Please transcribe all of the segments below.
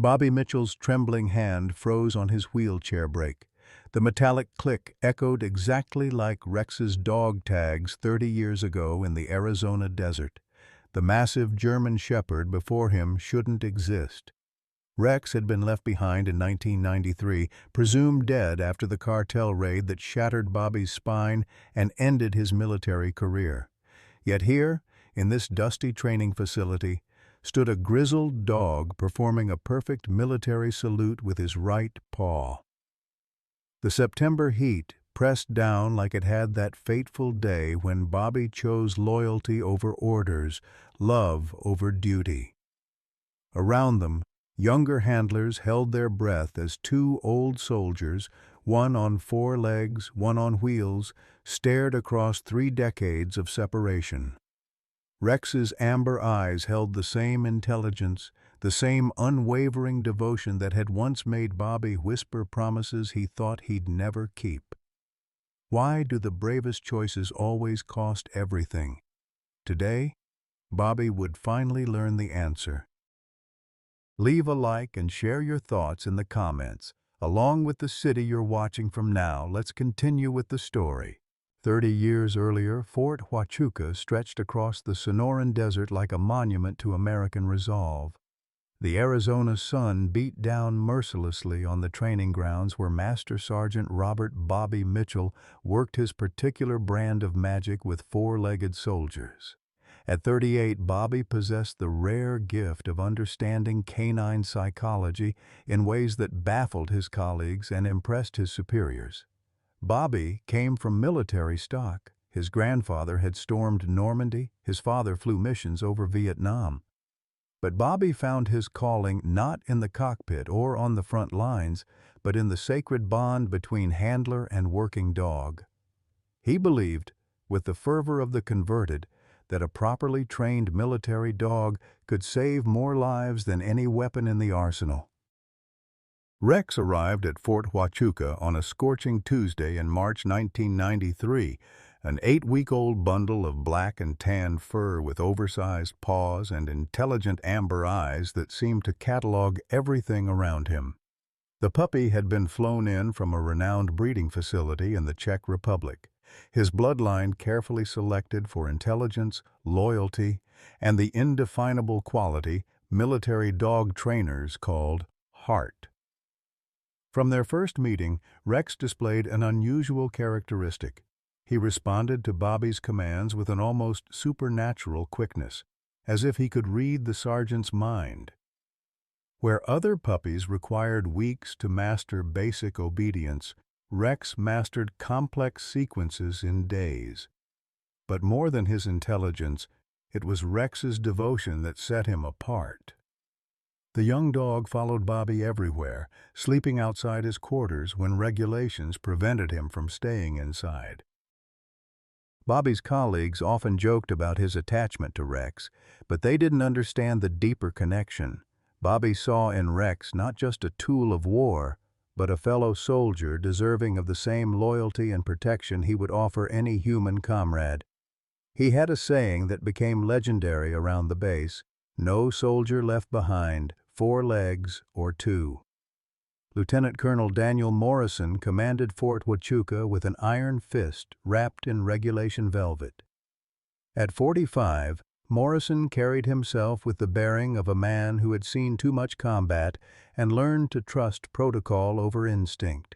Bobby Mitchell's trembling hand froze on his wheelchair brake. The metallic click echoed exactly like Rex's dog tags 30 years ago in the Arizona desert. The massive German Shepherd before him shouldn't exist. Rex had been left behind in 1993, presumed dead after the cartel raid that shattered Bobby's spine and ended his military career. Yet here, in this dusty training facility, stood a grizzled dog performing a perfect military salute with his right paw. The September heat pressed down like it had that fateful day when Bobby chose loyalty over orders, love over duty. Around them, younger handlers held their breath as two old soldiers, one on 4 legs, one on wheels, stared across 3 decades of separation. Rex's amber eyes held the same intelligence, the same unwavering devotion that had once made Bobby whisper promises he thought he'd never keep. Why do the bravest choices always cost everything? Today, Bobby would finally learn the answer. Leave a like and share your thoughts in the comments. Along with the city you're watching from now, let's continue with the story. 30 years earlier, Fort Huachuca stretched across the Sonoran Desert like a monument to American resolve. The Arizona sun beat down mercilessly on the training grounds where Master Sergeant Robert Bobby Mitchell worked his particular brand of magic with 4-legged soldiers. At 38, Bobby possessed the rare gift of understanding canine psychology in ways that baffled his colleagues and impressed his superiors. Bobby came from military stock. His grandfather had stormed Normandy, his father flew missions over Vietnam. But Bobby found his calling not in the cockpit or on the front lines, but in the sacred bond between handler and working dog. He believed, with the fervor of the converted, that a properly trained military dog could save more lives than any weapon in the arsenal. Rex arrived at Fort Huachuca on a scorching Tuesday in March 1993, an 8-week-old bundle of black and tan fur with oversized paws and intelligent amber eyes that seemed to catalog everything around him. The puppy had been flown in from a renowned breeding facility in the Czech Republic, his bloodline carefully selected for intelligence, loyalty, and the indefinable quality military dog trainers called heart. From their first meeting, Rex displayed an unusual characteristic. He responded to Bobby's commands with an almost supernatural quickness, as if he could read the sergeant's mind. Where other puppies required weeks to master basic obedience, Rex mastered complex sequences in days. But more than his intelligence, it was Rex's devotion that set him apart. The young dog followed Bobby everywhere, sleeping outside his quarters when regulations prevented him from staying inside. Bobby's colleagues often joked about his attachment to Rex, but they didn't understand the deeper connection. Bobby saw in Rex not just a tool of war, but a fellow soldier deserving of the same loyalty and protection he would offer any human comrade. He had a saying that became legendary around the base: "No soldier left behind, 4 legs or 2." Lieutenant Colonel Daniel Morrison commanded Fort Huachuca with an iron fist wrapped in regulation velvet. At 45, Morrison carried himself with the bearing of a man who had seen too much combat and learned to trust protocol over instinct.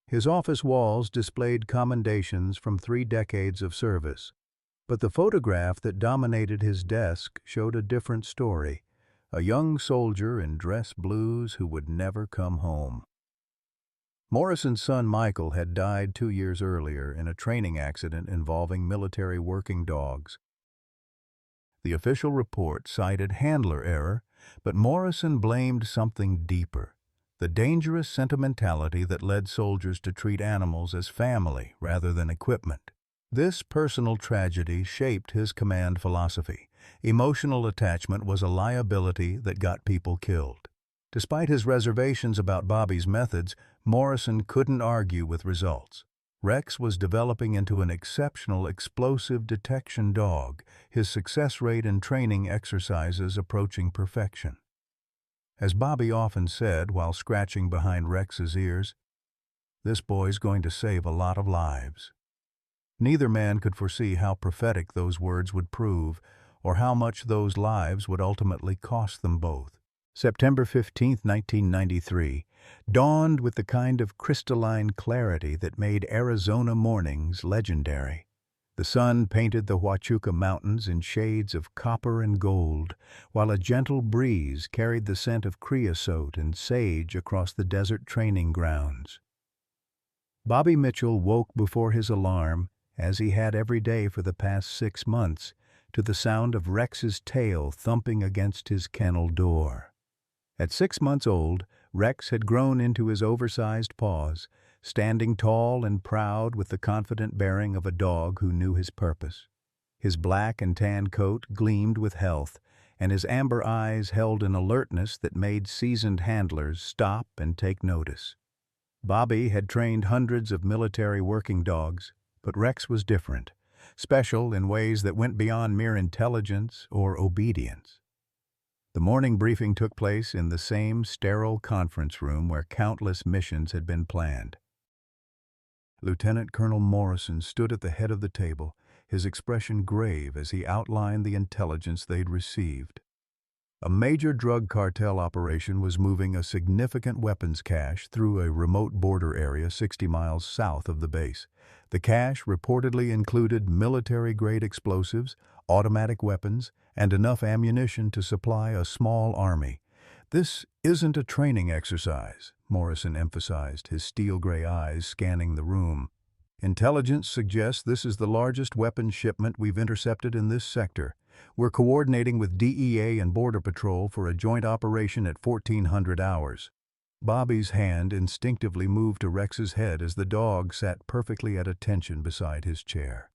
His office walls displayed commendations from 3 decades of service, but the photograph that dominated his desk showed a different story: a young soldier in dress blues who would never come home. Morrison's son Michael had died 2 years earlier in a training accident involving military working dogs. The official report cited handler error, but Morrison blamed something deeper: the dangerous sentimentality that led soldiers to treat animals as family rather than equipment. This personal tragedy shaped his command philosophy. Emotional attachment was a liability that got people killed. Despite his reservations about Bobby's methods, Morrison couldn't argue with results. Rex was developing into an exceptional explosive detection dog, his success rate in training exercises approaching perfection. As Bobby often said while scratching behind Rex's ears, "This boy's going to save a lot of lives." Neither man could foresee how prophetic those words would prove, or how much those lives would ultimately cost them both. September 15, 1993, dawned with the kind of crystalline clarity that made Arizona mornings legendary. The sun painted the Huachuca Mountains in shades of copper and gold, while a gentle breeze carried the scent of creosote and sage across the desert training grounds. Bobby Mitchell woke before his alarm, as he had every day for the past 6 months, to the sound of Rex's tail thumping against his kennel door. At 6 months old, Rex had grown into his oversized paws, standing tall and proud with the confident bearing of a dog who knew his purpose. His black and tan coat gleamed with health, and his amber eyes held an alertness that made seasoned handlers stop and take notice. Bobby had trained hundreds of military working dogs, but Rex was different, special in ways that went beyond mere intelligence or obedience. The morning briefing took place in the same sterile conference room where countless missions had been planned. Lieutenant Colonel Morrison stood at the head of the table, his expression grave as he outlined the intelligence they'd received. A major drug cartel operation was moving a significant weapons cache through a remote border area 60 miles south of the base. The cache reportedly included military-grade explosives, automatic weapons, and enough ammunition to supply a small army. "This isn't a training exercise," Morrison emphasized, his steel-gray eyes scanning the room. "Intelligence suggests this is the largest weapons shipment we've intercepted in this sector. We're coordinating with DEA and Border Patrol for a joint operation at 1400 hours." Bobby's hand instinctively moved to Rex's head as the dog sat perfectly at attention beside his chair.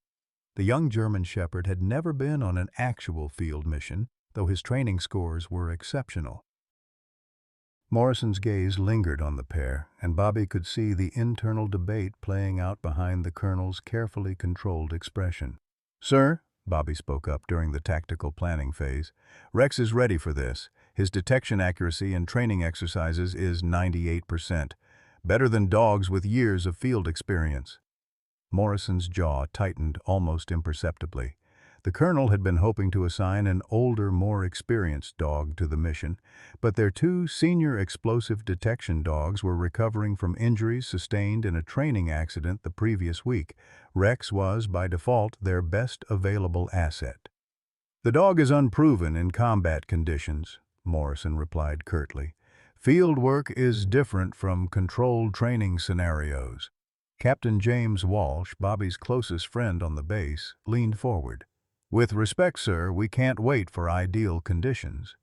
The young German Shepherd had never been on an actual field mission, though his training scores were exceptional. Morrison's gaze lingered on the pair, and Bobby could see the internal debate playing out behind the colonel's carefully controlled expression. "Sir," Bobby spoke up during the tactical planning phase, "Rex is ready for this. His detection accuracy in training exercises is 98%, better than dogs with years of field experience." Morrison's jaw tightened almost imperceptibly. The colonel had been hoping to assign an older, more experienced dog to the mission, but their 2 senior explosive detection dogs were recovering from injuries sustained in a training accident the previous week. Rex was, by default, their best available asset. "The dog is unproven in combat conditions," Morrison replied curtly. "Field work is different from controlled training scenarios." Captain James Walsh, Bobby's closest friend on the base, leaned forward. "With respect, sir, we can't wait for ideal conditions.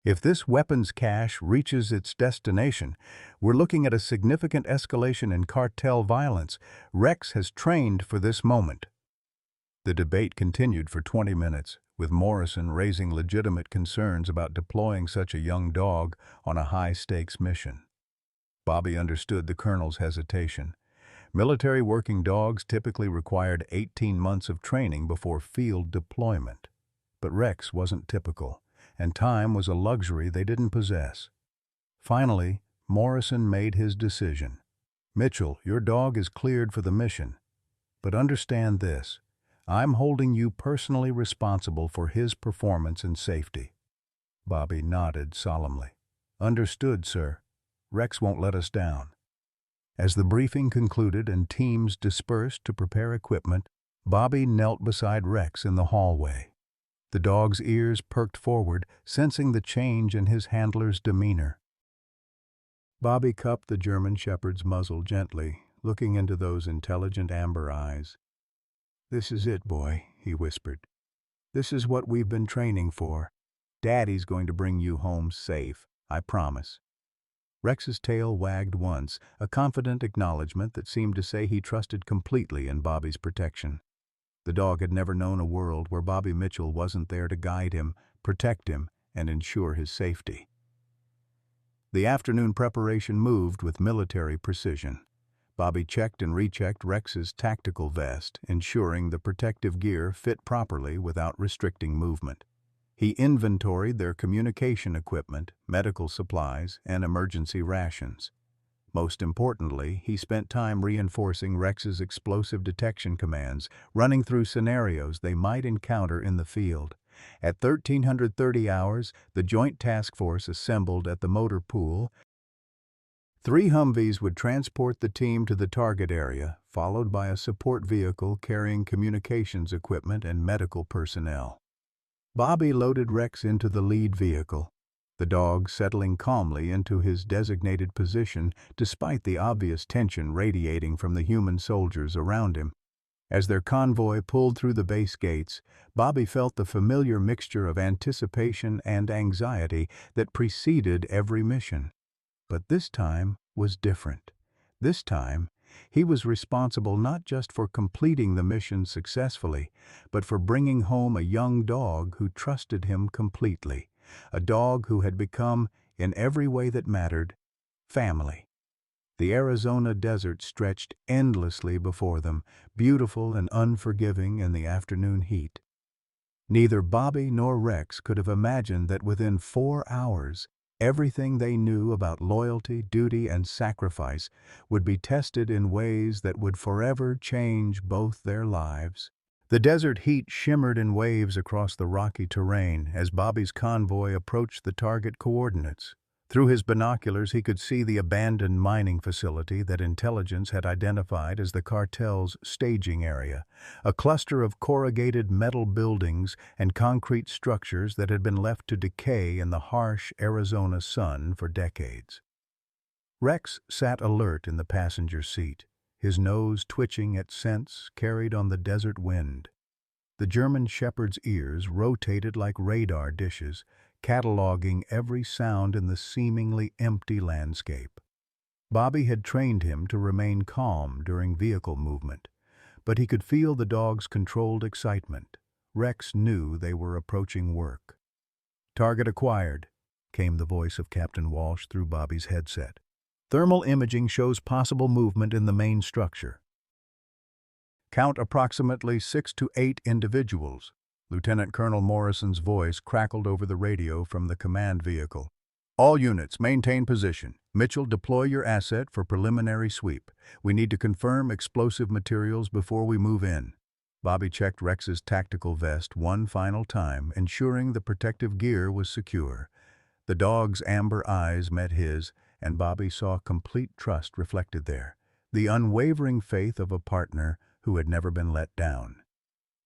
If this weapons cache reaches its destination, we're looking at a significant escalation in cartel violence. Rex has trained for this moment." The debate continued for 20 minutes, with Morrison raising legitimate concerns about deploying such a young dog on a high-stakes mission. Bobby understood the colonel's hesitation. Military working dogs typically required 18 months of training before field deployment. But Rex wasn't typical, and time was a luxury they didn't possess. Finally, Morrison made his decision. "Mitchell, your dog is cleared for the mission. But understand this, I'm holding you personally responsible for his performance and safety." Bobby nodded solemnly. "Understood, sir. Rex won't let us down." As the briefing concluded and teams dispersed to prepare equipment, Bobby knelt beside Rex in the hallway. The dog's ears perked forward, sensing the change in his handler's demeanor. Bobby cupped the German Shepherd's muzzle gently, looking into those intelligent amber eyes. "This is it, boy," he whispered. "This is what we've been training for. Daddy's going to bring you home safe, I promise." Rex's tail wagged once, a confident acknowledgement that seemed to say he trusted completely in Bobby's protection. The dog had never known a world where Bobby Mitchell wasn't there to guide him, protect him, and ensure his safety. The afternoon preparation moved with military precision. Bobby checked and rechecked Rex's tactical vest, ensuring the protective gear fit properly without restricting movement. He inventoried their communication equipment, medical supplies, and emergency rations. Most importantly, he spent time reinforcing Rex's explosive detection commands, running through scenarios they might encounter in the field. At 1330 hours, the Joint Task Force assembled at the motor pool. 3 Humvees would transport the team to the target area, followed by a support vehicle carrying communications equipment and medical personnel. Bobby loaded Rex into the lead vehicle, the dog settling calmly into his designated position despite the obvious tension radiating from the human soldiers around him. As their convoy pulled through the base gates, Bobby felt the familiar mixture of anticipation and anxiety that preceded every mission. But this time was different. This time, he was responsible not just for completing the mission successfully, but for bringing home a young dog who trusted him completely, a dog who had become, in every way that mattered, family. The Arizona desert stretched endlessly before them, beautiful and unforgiving in the afternoon heat. Neither Bobby nor Rex could have imagined that within 4 hours, everything they knew about loyalty, duty, and sacrifice would be tested in ways that would forever change both their lives. The desert heat shimmered in waves across the rocky terrain as Bobby's convoy approached the target coordinates. Through his binoculars, he could see the abandoned mining facility that intelligence had identified as the cartel's staging area, a cluster of corrugated metal buildings and concrete structures that had been left to decay in the harsh Arizona sun for decades. Rex sat alert in the passenger seat, his nose twitching at scents carried on the desert wind. The German shepherd's ears rotated like radar dishes, cataloging every sound in the seemingly empty landscape. Bobby had trained him to remain calm during vehicle movement, but he could feel the dog's controlled excitement. Rex knew they were approaching work. "Target acquired," came the voice of Captain Walsh through Bobby's headset. "Thermal imaging shows possible movement in the main structure. Count approximately 6 to 8 individuals." Lieutenant Colonel Morrison's voice crackled over the radio from the command vehicle. "All units, maintain position. Mitchell, deploy your asset for preliminary sweep. We need to confirm explosive materials before we move in." Bobby checked Rex's tactical vest one final time, ensuring the protective gear was secure. The dog's amber eyes met his, and Bobby saw complete trust reflected there, the unwavering faith of a partner who had never been let down.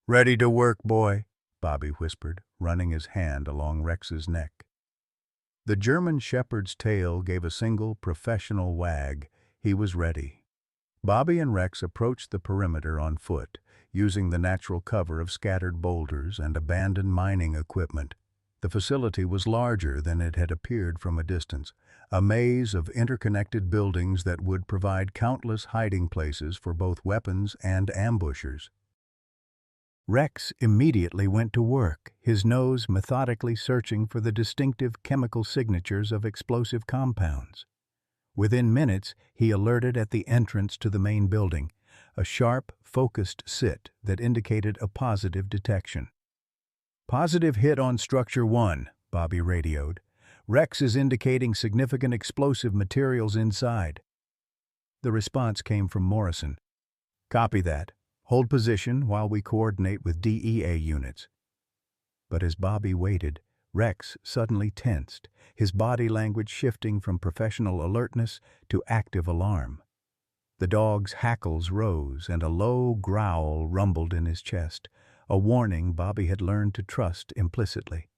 "Ready to work, boy," Bobby whispered, running his hand along Rex's neck. The German shepherd's tail gave a single professional wag. He was ready. Bobby and Rex approached the perimeter on foot, using the natural cover of scattered boulders and abandoned mining equipment. The facility was larger than it had appeared from a distance, a maze of interconnected buildings that would provide countless hiding places for both weapons and ambushers. Rex immediately went to work, his nose methodically searching for the distinctive chemical signatures of explosive compounds. Within minutes, he alerted at the entrance to the main building, a sharp, focused sit that indicated a positive detection. "Positive hit on Structure 1, Bobby radioed. "Rex is indicating significant explosive materials inside." The response came from Morrison. "Copy that. Hold position while we coordinate with DEA units." But as Bobby waited, Rex suddenly tensed, his body language shifting from professional alertness to active alarm. The dog's hackles rose and a low growl rumbled in his chest, a warning Bobby had learned to trust implicitly.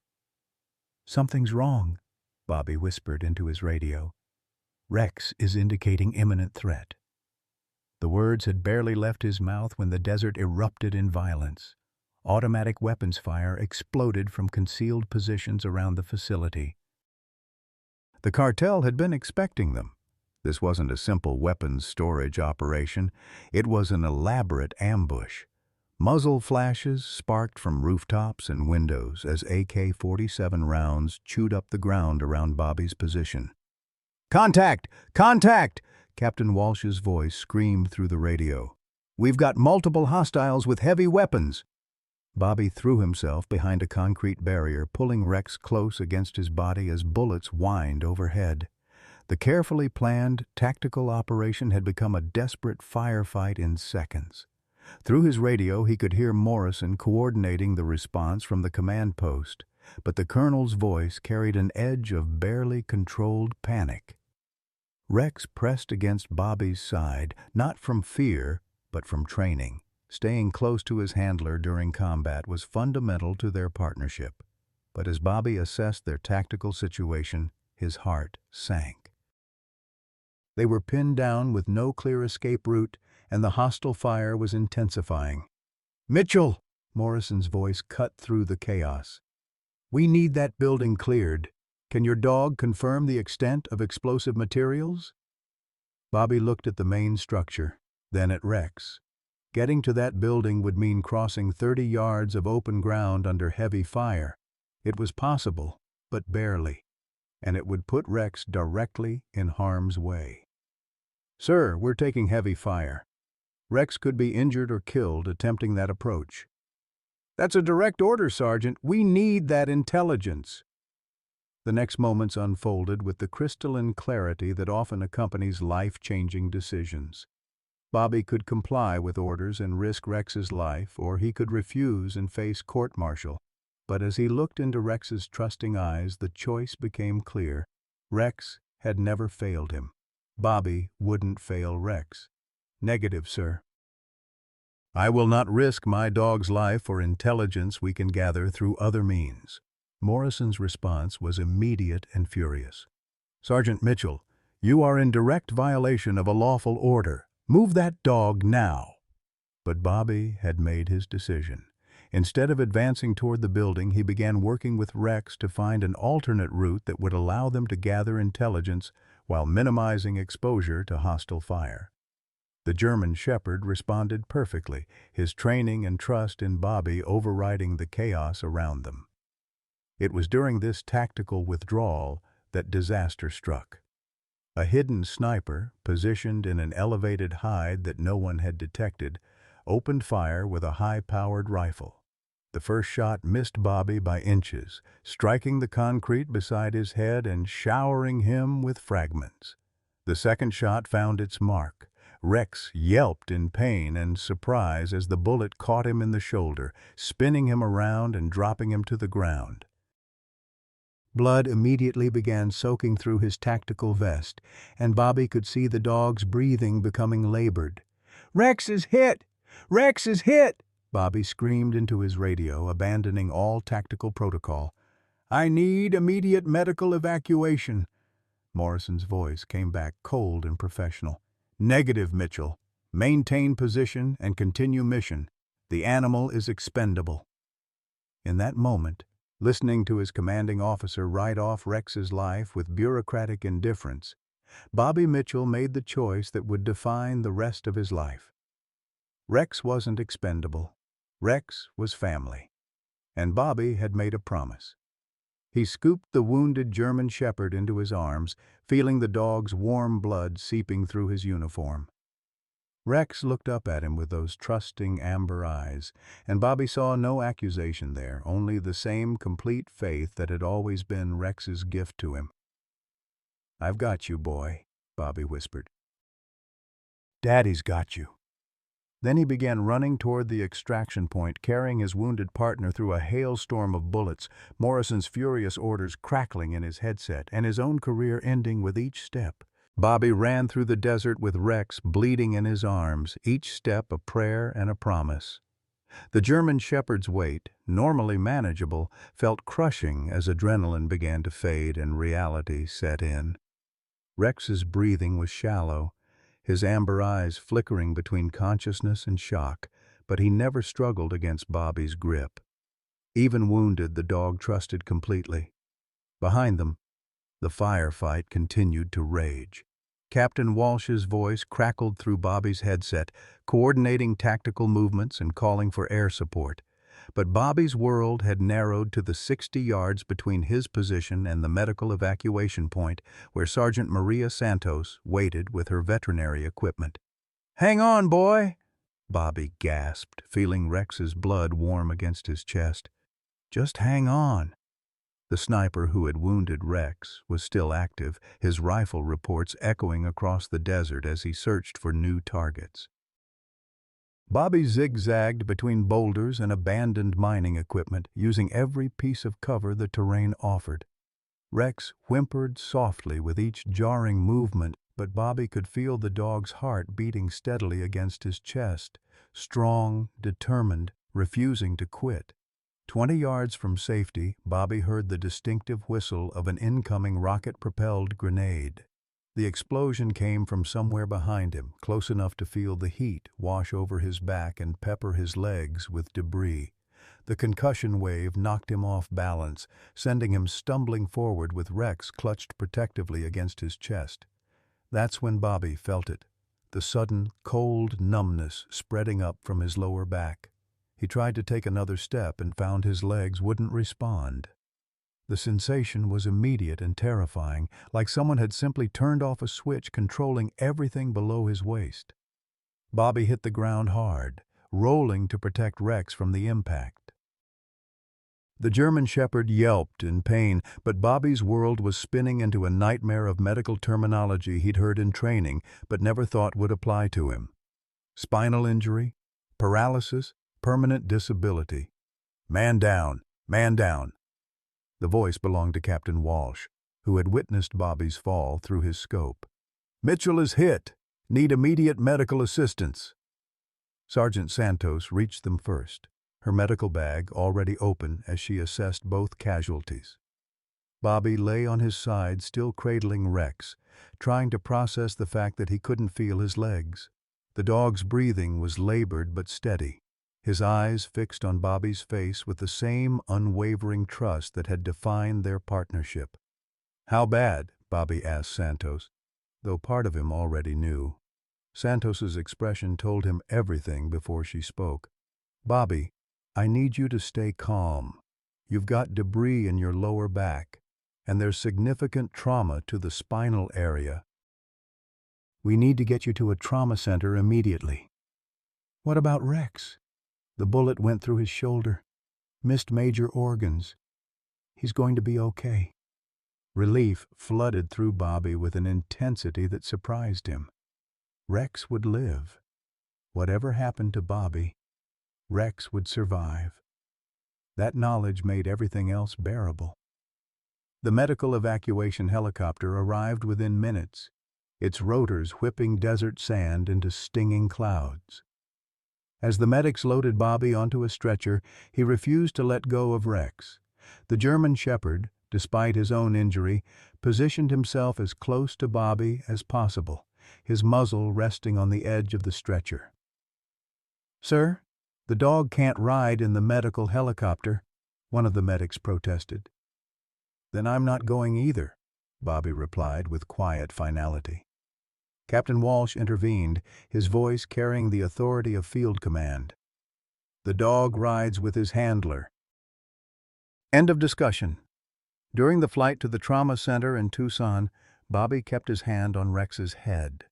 "Something's wrong," Bobby whispered into his radio. "Rex is indicating imminent threat." The words had barely left his mouth when the desert erupted in violence. Automatic weapons fire exploded from concealed positions around the facility. The cartel had been expecting them. This wasn't a simple weapons storage operation. It was an elaborate ambush. Muzzle flashes sparked from rooftops and windows as AK-47 rounds chewed up the ground around Bobby's position. "Contact! Contact!" Captain Walsh's voice screamed through the radio. "We've got multiple hostiles with heavy weapons." Bobby threw himself behind a concrete barrier, pulling Rex close against his body as bullets whined overhead. The carefully planned, tactical operation had become a desperate firefight in seconds. Through his radio, he could hear Morrison coordinating the response from the command post, but the colonel's voice carried an edge of barely controlled panic. Rex pressed against Bobby's side, not from fear, but from training. Staying close to his handler during combat was fundamental to their partnership. But as Bobby assessed their tactical situation, his heart sank. They were pinned down with no clear escape route, and the hostile fire was intensifying. "Mitchell!" Morrison's voice cut through the chaos. "We need that building cleared. Can your dog confirm the extent of explosive materials?" Bobby looked at the main structure, then at Rex. Getting to that building would mean crossing 30 yards of open ground under heavy fire. It was possible, but barely, and it would put Rex directly in harm's way. "Sir, we're taking heavy fire. Rex could be injured or killed attempting that approach." "That's a direct order, Sergeant. We need that intelligence." The next moments unfolded with the crystalline clarity that often accompanies life-changing decisions. Bobby could comply with orders and risk Rex's life, or he could refuse and face court-martial. But as he looked into Rex's trusting eyes, the choice became clear. Rex had never failed him. Bobby wouldn't fail Rex. "Negative, sir. I will not risk my dog's life for intelligence we can gather through other means." Morrison's response was immediate and furious. "Sergeant Mitchell, you are in direct violation of a lawful order. Move that dog now." But Bobby had made his decision. Instead of advancing toward the building, he began working with Rex to find an alternate route that would allow them to gather intelligence while minimizing exposure to hostile fire. The German Shepherd responded perfectly, his training and trust in Bobby overriding the chaos around them. It was during this tactical withdrawal that disaster struck. A hidden sniper, positioned in an elevated hide that no one had detected, opened fire with a high-powered rifle. The first shot missed Bobby by inches, striking the concrete beside his head and showering him with fragments. The second shot found its mark. Rex yelped in pain and surprise as the bullet caught him in the shoulder, spinning him around and dropping him to the ground. Blood immediately began soaking through his tactical vest, and Bobby could see the dog's breathing becoming labored. "Rex is hit! Rex is hit!" Bobby screamed into his radio, abandoning all tactical protocol. "I need immediate medical evacuation." Morrison's voice came back cold and professional. "Negative, Mitchell. Maintain position and continue mission. The animal is expendable." In that moment, listening to his commanding officer write off Rex's life with bureaucratic indifference, Bobby Mitchell made the choice that would define the rest of his life. Rex wasn't expendable. Rex was family. And Bobby had made a promise. He scooped the wounded German Shepherd into his arms, feeling the dog's warm blood seeping through his uniform. Rex looked up at him with those trusting amber eyes, and Bobby saw no accusation there, only the same complete faith that had always been Rex's gift to him. "I've got you, boy," Bobby whispered. "Daddy's got you." Then he began running toward the extraction point, carrying his wounded partner through a hailstorm of bullets, Morrison's furious orders crackling in his headset, and his own career ending with each step. Bobby ran through the desert with Rex bleeding in his arms, each step a prayer and a promise. The German Shepherd's weight, normally manageable, felt crushing as adrenaline began to fade and reality set in. Rex's breathing was shallow, his amber eyes flickering between consciousness and shock, but he never struggled against Bobby's grip. Even wounded, the dog trusted completely. Behind them, the firefight continued to rage. Captain Walsh's voice crackled through Bobby's headset, coordinating tactical movements and calling for air support. But Bobby's world had narrowed to the 60 yards between his position and the medical evacuation point, where Sergeant Maria Santos waited with her veterinary equipment. "Hang on, boy!" Bobby gasped, feeling Rex's blood warm against his chest. "Just hang on." The sniper who had wounded Rex was still active, his rifle reports echoing across the desert as he searched for new targets. Bobby zigzagged between boulders and abandoned mining equipment, using every piece of cover the terrain offered. Rex whimpered softly with each jarring movement, but Bobby could feel the dog's heart beating steadily against his chest, strong, determined, refusing to quit. 20 yards from safety, Bobby heard the distinctive whistle of an incoming rocket-propelled grenade. The explosion came from somewhere behind him, close enough to feel the heat wash over his back and pepper his legs with debris. The concussion wave knocked him off balance, sending him stumbling forward with Rex clutched protectively against his chest. That's when Bobby felt it, the sudden, cold numbness spreading up from his lower back. He tried to take another step and found his legs wouldn't respond. The sensation was immediate and terrifying, like someone had simply turned off a switch controlling everything below his waist. Bobby hit the ground hard, rolling to protect Rex from the impact. The German Shepherd yelped in pain, but Bobby's world was spinning into a nightmare of medical terminology he'd heard in training but never thought would apply to him. Spinal injury, paralysis, permanent disability. "Man down! Man down!" The voice belonged to Captain Walsh, who had witnessed Bobby's fall through his scope. "Mitchell is hit. Need immediate medical assistance." Sergeant Santos reached them first, her medical bag already open as she assessed both casualties. Bobby lay on his side, still cradling Rex, trying to process the fact that he couldn't feel his legs. The dog's breathing was labored but steady, his eyes fixed on Bobby's face with the same unwavering trust that had defined their partnership. "How bad?" Bobby asked Santos, though part of him already knew. Santos's expression told him everything before she spoke. "Bobby, I need you to stay calm. You've got debris in your lower back, and there's significant trauma to the spinal area. We need to get you to a trauma center immediately." "What about Rex?" "The bullet went through his shoulder. Missed major organs. He's going to be okay." Relief flooded through Bobby with an intensity that surprised him. Rex would live. Whatever happened to Bobby, Rex would survive. That knowledge made everything else bearable. The medical evacuation helicopter arrived within minutes, its rotors whipping desert sand into stinging clouds. As the medics loaded Bobby onto a stretcher, he refused to let go of Rex. The German Shepherd, despite his own injury, positioned himself as close to Bobby as possible, his muzzle resting on the edge of the stretcher. "Sir, the dog can't ride in the medical helicopter," one of the medics protested. "Then I'm not going either," Bobby replied with quiet finality. Captain Walsh intervened, his voice carrying the authority of field command. "The dog rides with his handler." End of discussion. During the flight to the trauma center in Tucson, Bobby kept his hand on Rex's head,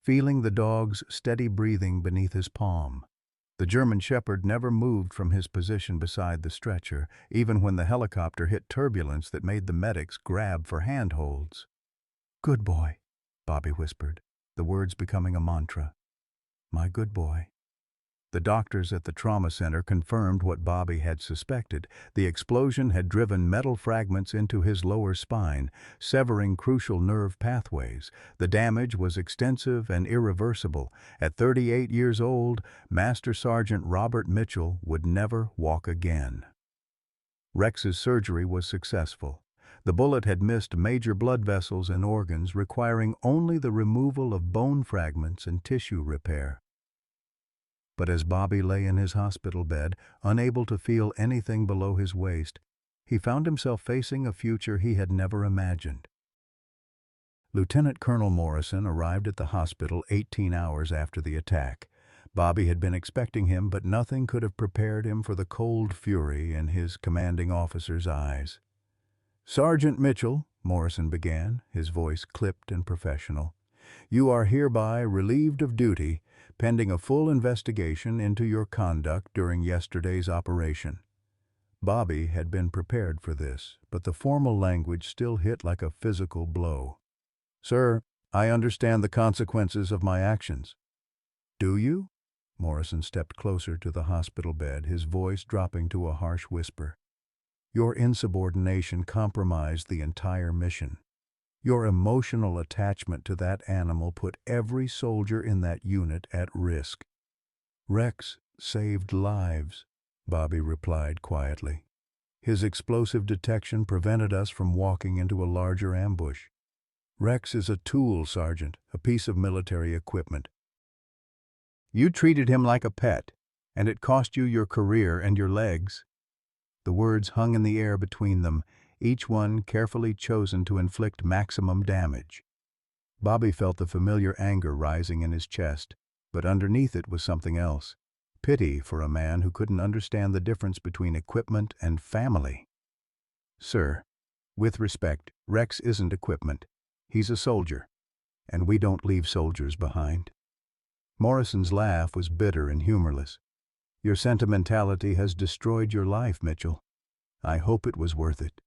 feeling the dog's steady breathing beneath his palm. The German Shepherd never moved from his position beside the stretcher, even when the helicopter hit turbulence that made the medics grab for handholds. "Good boy," Bobby whispered, the words becoming a mantra. "My good boy." The doctors at the trauma center confirmed what Bobby had suspected. The explosion had driven metal fragments into his lower spine, severing crucial nerve pathways. The damage was extensive and irreversible. At 38 years old, Master Sergeant Robert Mitchell would never walk again. Rex's surgery was successful. The bullet had missed major blood vessels and organs, requiring only the removal of bone fragments and tissue repair. But as Bobby lay in his hospital bed, unable to feel anything below his waist, he found himself facing a future he had never imagined. Lieutenant Colonel Morrison arrived at the hospital 18 hours after the attack. Bobby had been expecting him, but nothing could have prepared him for the cold fury in his commanding officer's eyes. "Sergeant Mitchell," Morrison began, his voice clipped and professional, "you are hereby relieved of duty, pending a full investigation into your conduct during yesterday's operation. Bobby had been prepared for this, but the formal language still hit like a physical blow. "Sir, I understand the consequences of my actions." "Do you?" Morrison stepped closer to the hospital bed, his voice dropping to a harsh whisper. "Your insubordination compromised the entire mission. Your emotional attachment to that animal put every soldier in that unit at risk." "Rex saved lives," Bobby replied quietly. "His explosive detection prevented us from walking into a larger ambush. Rex is a tool, Sergeant, a piece of military equipment. You treated him like a pet, and it cost you your career and your legs." The words hung in the air between them, each one carefully chosen to inflict maximum damage. Bobby felt the familiar anger rising in his chest, but underneath it was something else. Pity for a man who couldn't understand the difference between equipment and family. "Sir, with respect, Rex isn't equipment. He's a soldier, and we don't leave soldiers behind." Morrison's laugh was bitter and humorless. "Your sentimentality has destroyed your life, Mitchell. I hope it was worth it."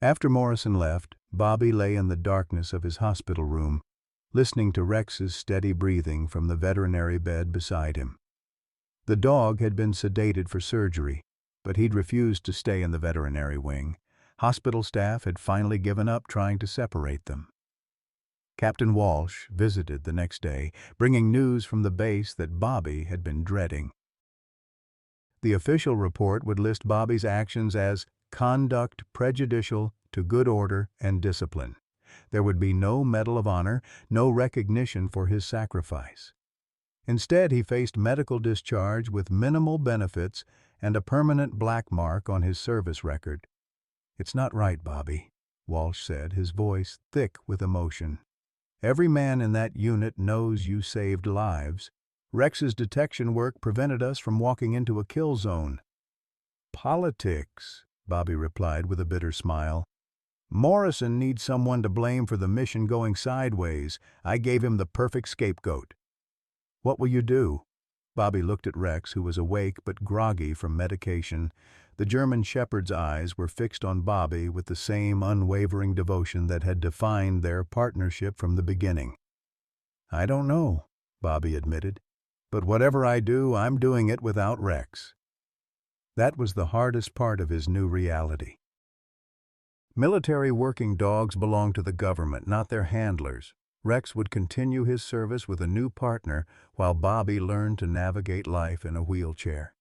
After Morrison left, Bobby lay in the darkness of his hospital room, listening to Rex's steady breathing from the veterinary bed beside him. The dog had been sedated for surgery, but he'd refused to stay in the veterinary wing. Hospital staff had finally given up trying to separate them. Captain Walsh visited the next day, bringing news from the base that Bobby had been dreading. The official report would list Bobby's actions as conduct prejudicial to good order and discipline. There would be no Medal of Honor, no recognition for his sacrifice. Instead, he faced medical discharge with minimal benefits and a permanent black mark on his service record. "It's not right, Bobby," Walsh said, his voice thick with emotion. "Every man in that unit knows you saved lives. Rex's detection work prevented us from walking into a kill zone." "Politics," Bobby replied with a bitter smile. "Morrison needs someone to blame for the mission going sideways. I gave him the perfect scapegoat." "What will you do?" Bobby looked at Rex, who was awake but groggy from medication. The German shepherd's eyes were fixed on Bobby with the same unwavering devotion that had defined their partnership from the beginning. "I don't know," Bobby admitted. "But whatever I do, I'm doing it without Rex." That was the hardest part of his new reality. Military working dogs belong to the government, not their handlers. Rex would continue his service with a new partner while Bobby learned to navigate life in a wheelchair.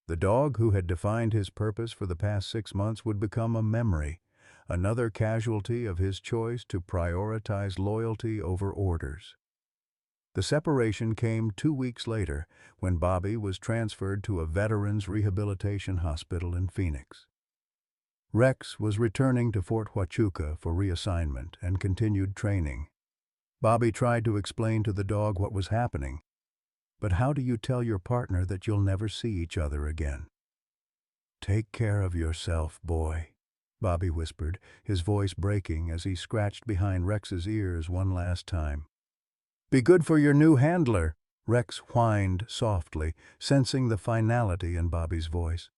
The dog who had defined his purpose for the past 6 months would become a memory, another casualty of his choice to prioritize loyalty over orders. The separation came 2 weeks later when Bobby was transferred to a veterans rehabilitation hospital in Phoenix. Rex was returning to Fort Huachuca for reassignment and continued training. Bobby tried to explain to the dog what was happening. But how do you tell your partner that you'll never see each other again? "Take care of yourself, boy," Bobby whispered, his voice breaking as he scratched behind Rex's ears one last time. "Be good for your new handler," Rex whined softly, sensing the finality in Bobby's voice.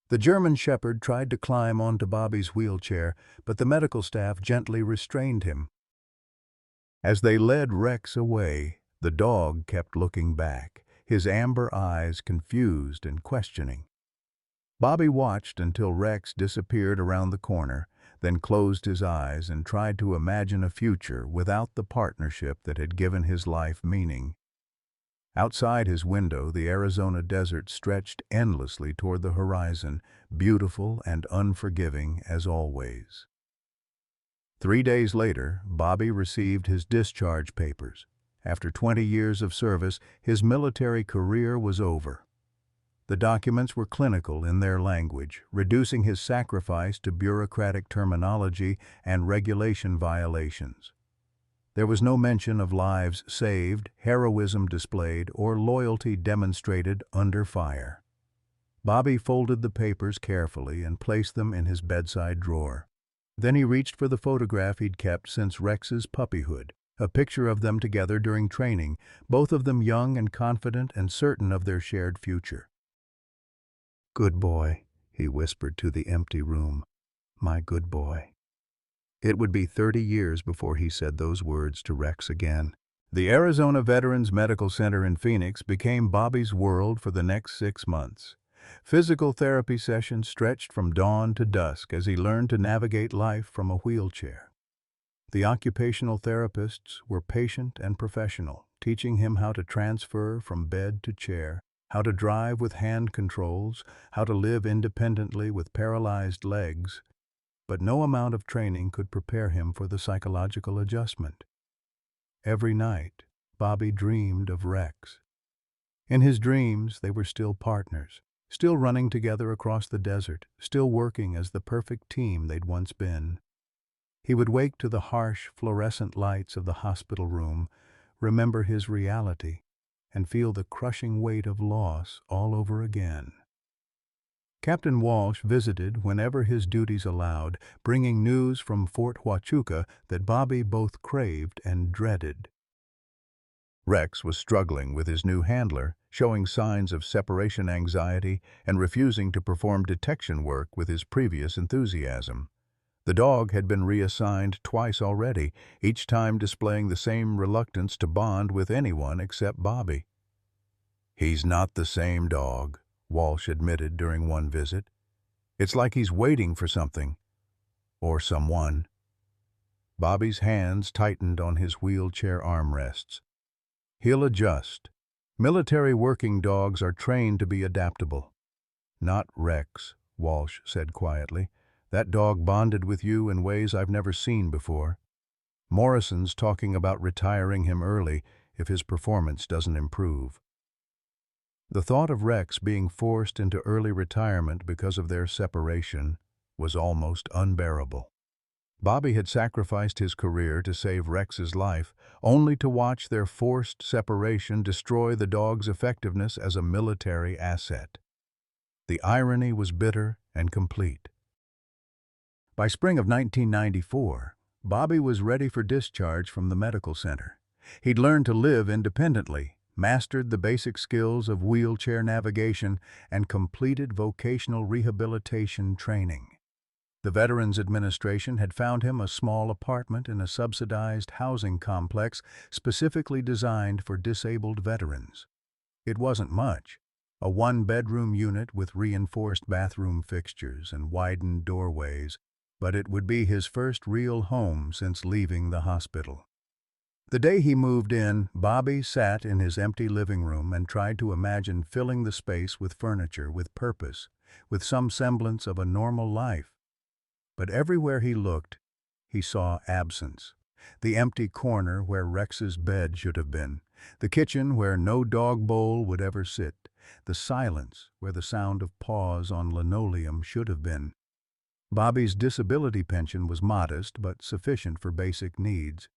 The German shepherd tried to climb onto Bobby's wheelchair, but the medical staff gently restrained him. As they led Rex away, the dog kept looking back, his amber eyes confused and questioning. Bobby watched until Rex disappeared around the corner, then closed his eyes and tried to imagine a future without the partnership that had given his life meaning. Outside his window, the Arizona desert stretched endlessly toward the horizon, beautiful and unforgiving as always. 3 days later, Bobby received his discharge papers. After 20 years of service, his military career was over. The documents were clinical in their language, reducing his sacrifice to bureaucratic terminology and regulation violations. There was no mention of lives saved, heroism displayed, or loyalty demonstrated under fire. Bobby folded the papers carefully and placed them in his bedside drawer. Then he reached for the photograph he'd kept since Rex's puppyhood, a picture of them together during training, both of them young and confident and certain of their shared future. "Good boy," he whispered to the empty room. "My good boy." It would be 30 years before he said those words to Rex again. The Arizona Veterans Medical Center in Phoenix became Bobby's world for the next 6 months. Physical therapy sessions stretched from dawn to dusk as he learned to navigate life from a wheelchair. The occupational therapists were patient and professional, teaching him how to transfer from bed to chair, how to drive with hand controls, how to live independently with paralyzed legs. But no amount of training could prepare him for the psychological adjustment. Every night, Bobby dreamed of Rex. In his dreams, they were still partners, still running together across the desert, still working as the perfect team they'd once been. He would wake to the harsh, fluorescent lights of the hospital room, remember his reality, and feel the crushing weight of loss all over again. Captain Walsh visited whenever his duties allowed, bringing news from Fort Huachuca that Bobby both craved and dreaded. Rex was struggling with his new handler, showing signs of separation anxiety and refusing to perform detection work with his previous enthusiasm. The dog had been reassigned twice already, each time displaying the same reluctance to bond with anyone except Bobby. "He's not the same dog," Walsh admitted during one visit. "It's like he's waiting for something. Or someone." Bobby's hands tightened on his wheelchair armrests. "He'll adjust. Military working dogs are trained to be adaptable." "Not Rex," Walsh said quietly. "That dog bonded with you in ways I've never seen before. Morrison's talking about retiring him early if his performance doesn't improve." The thought of Rex being forced into early retirement because of their separation was almost unbearable. Bobby had sacrificed his career to save Rex's life, only to watch their forced separation destroy the dog's effectiveness as a military asset. The irony was bitter and complete. By spring of 1994, Bobby was ready for discharge from the medical center. He'd learned to live independently, mastered the basic skills of wheelchair navigation, and completed vocational rehabilitation training. The Veterans Administration had found him a small apartment in a subsidized housing complex specifically designed for disabled veterans. It wasn't much, a one-bedroom unit with reinforced bathroom fixtures and widened doorways, but it would be his first real home since leaving the hospital. The day he moved in, Bobby sat in his empty living room and tried to imagine filling the space with furniture, with purpose, with some semblance of a normal life. But everywhere he looked, he saw absence. The empty corner where Rex's bed should have been, the kitchen where no dog bowl would ever sit, the silence where the sound of paws on linoleum should have been. Bobby's disability pension was modest but sufficient for basic needs.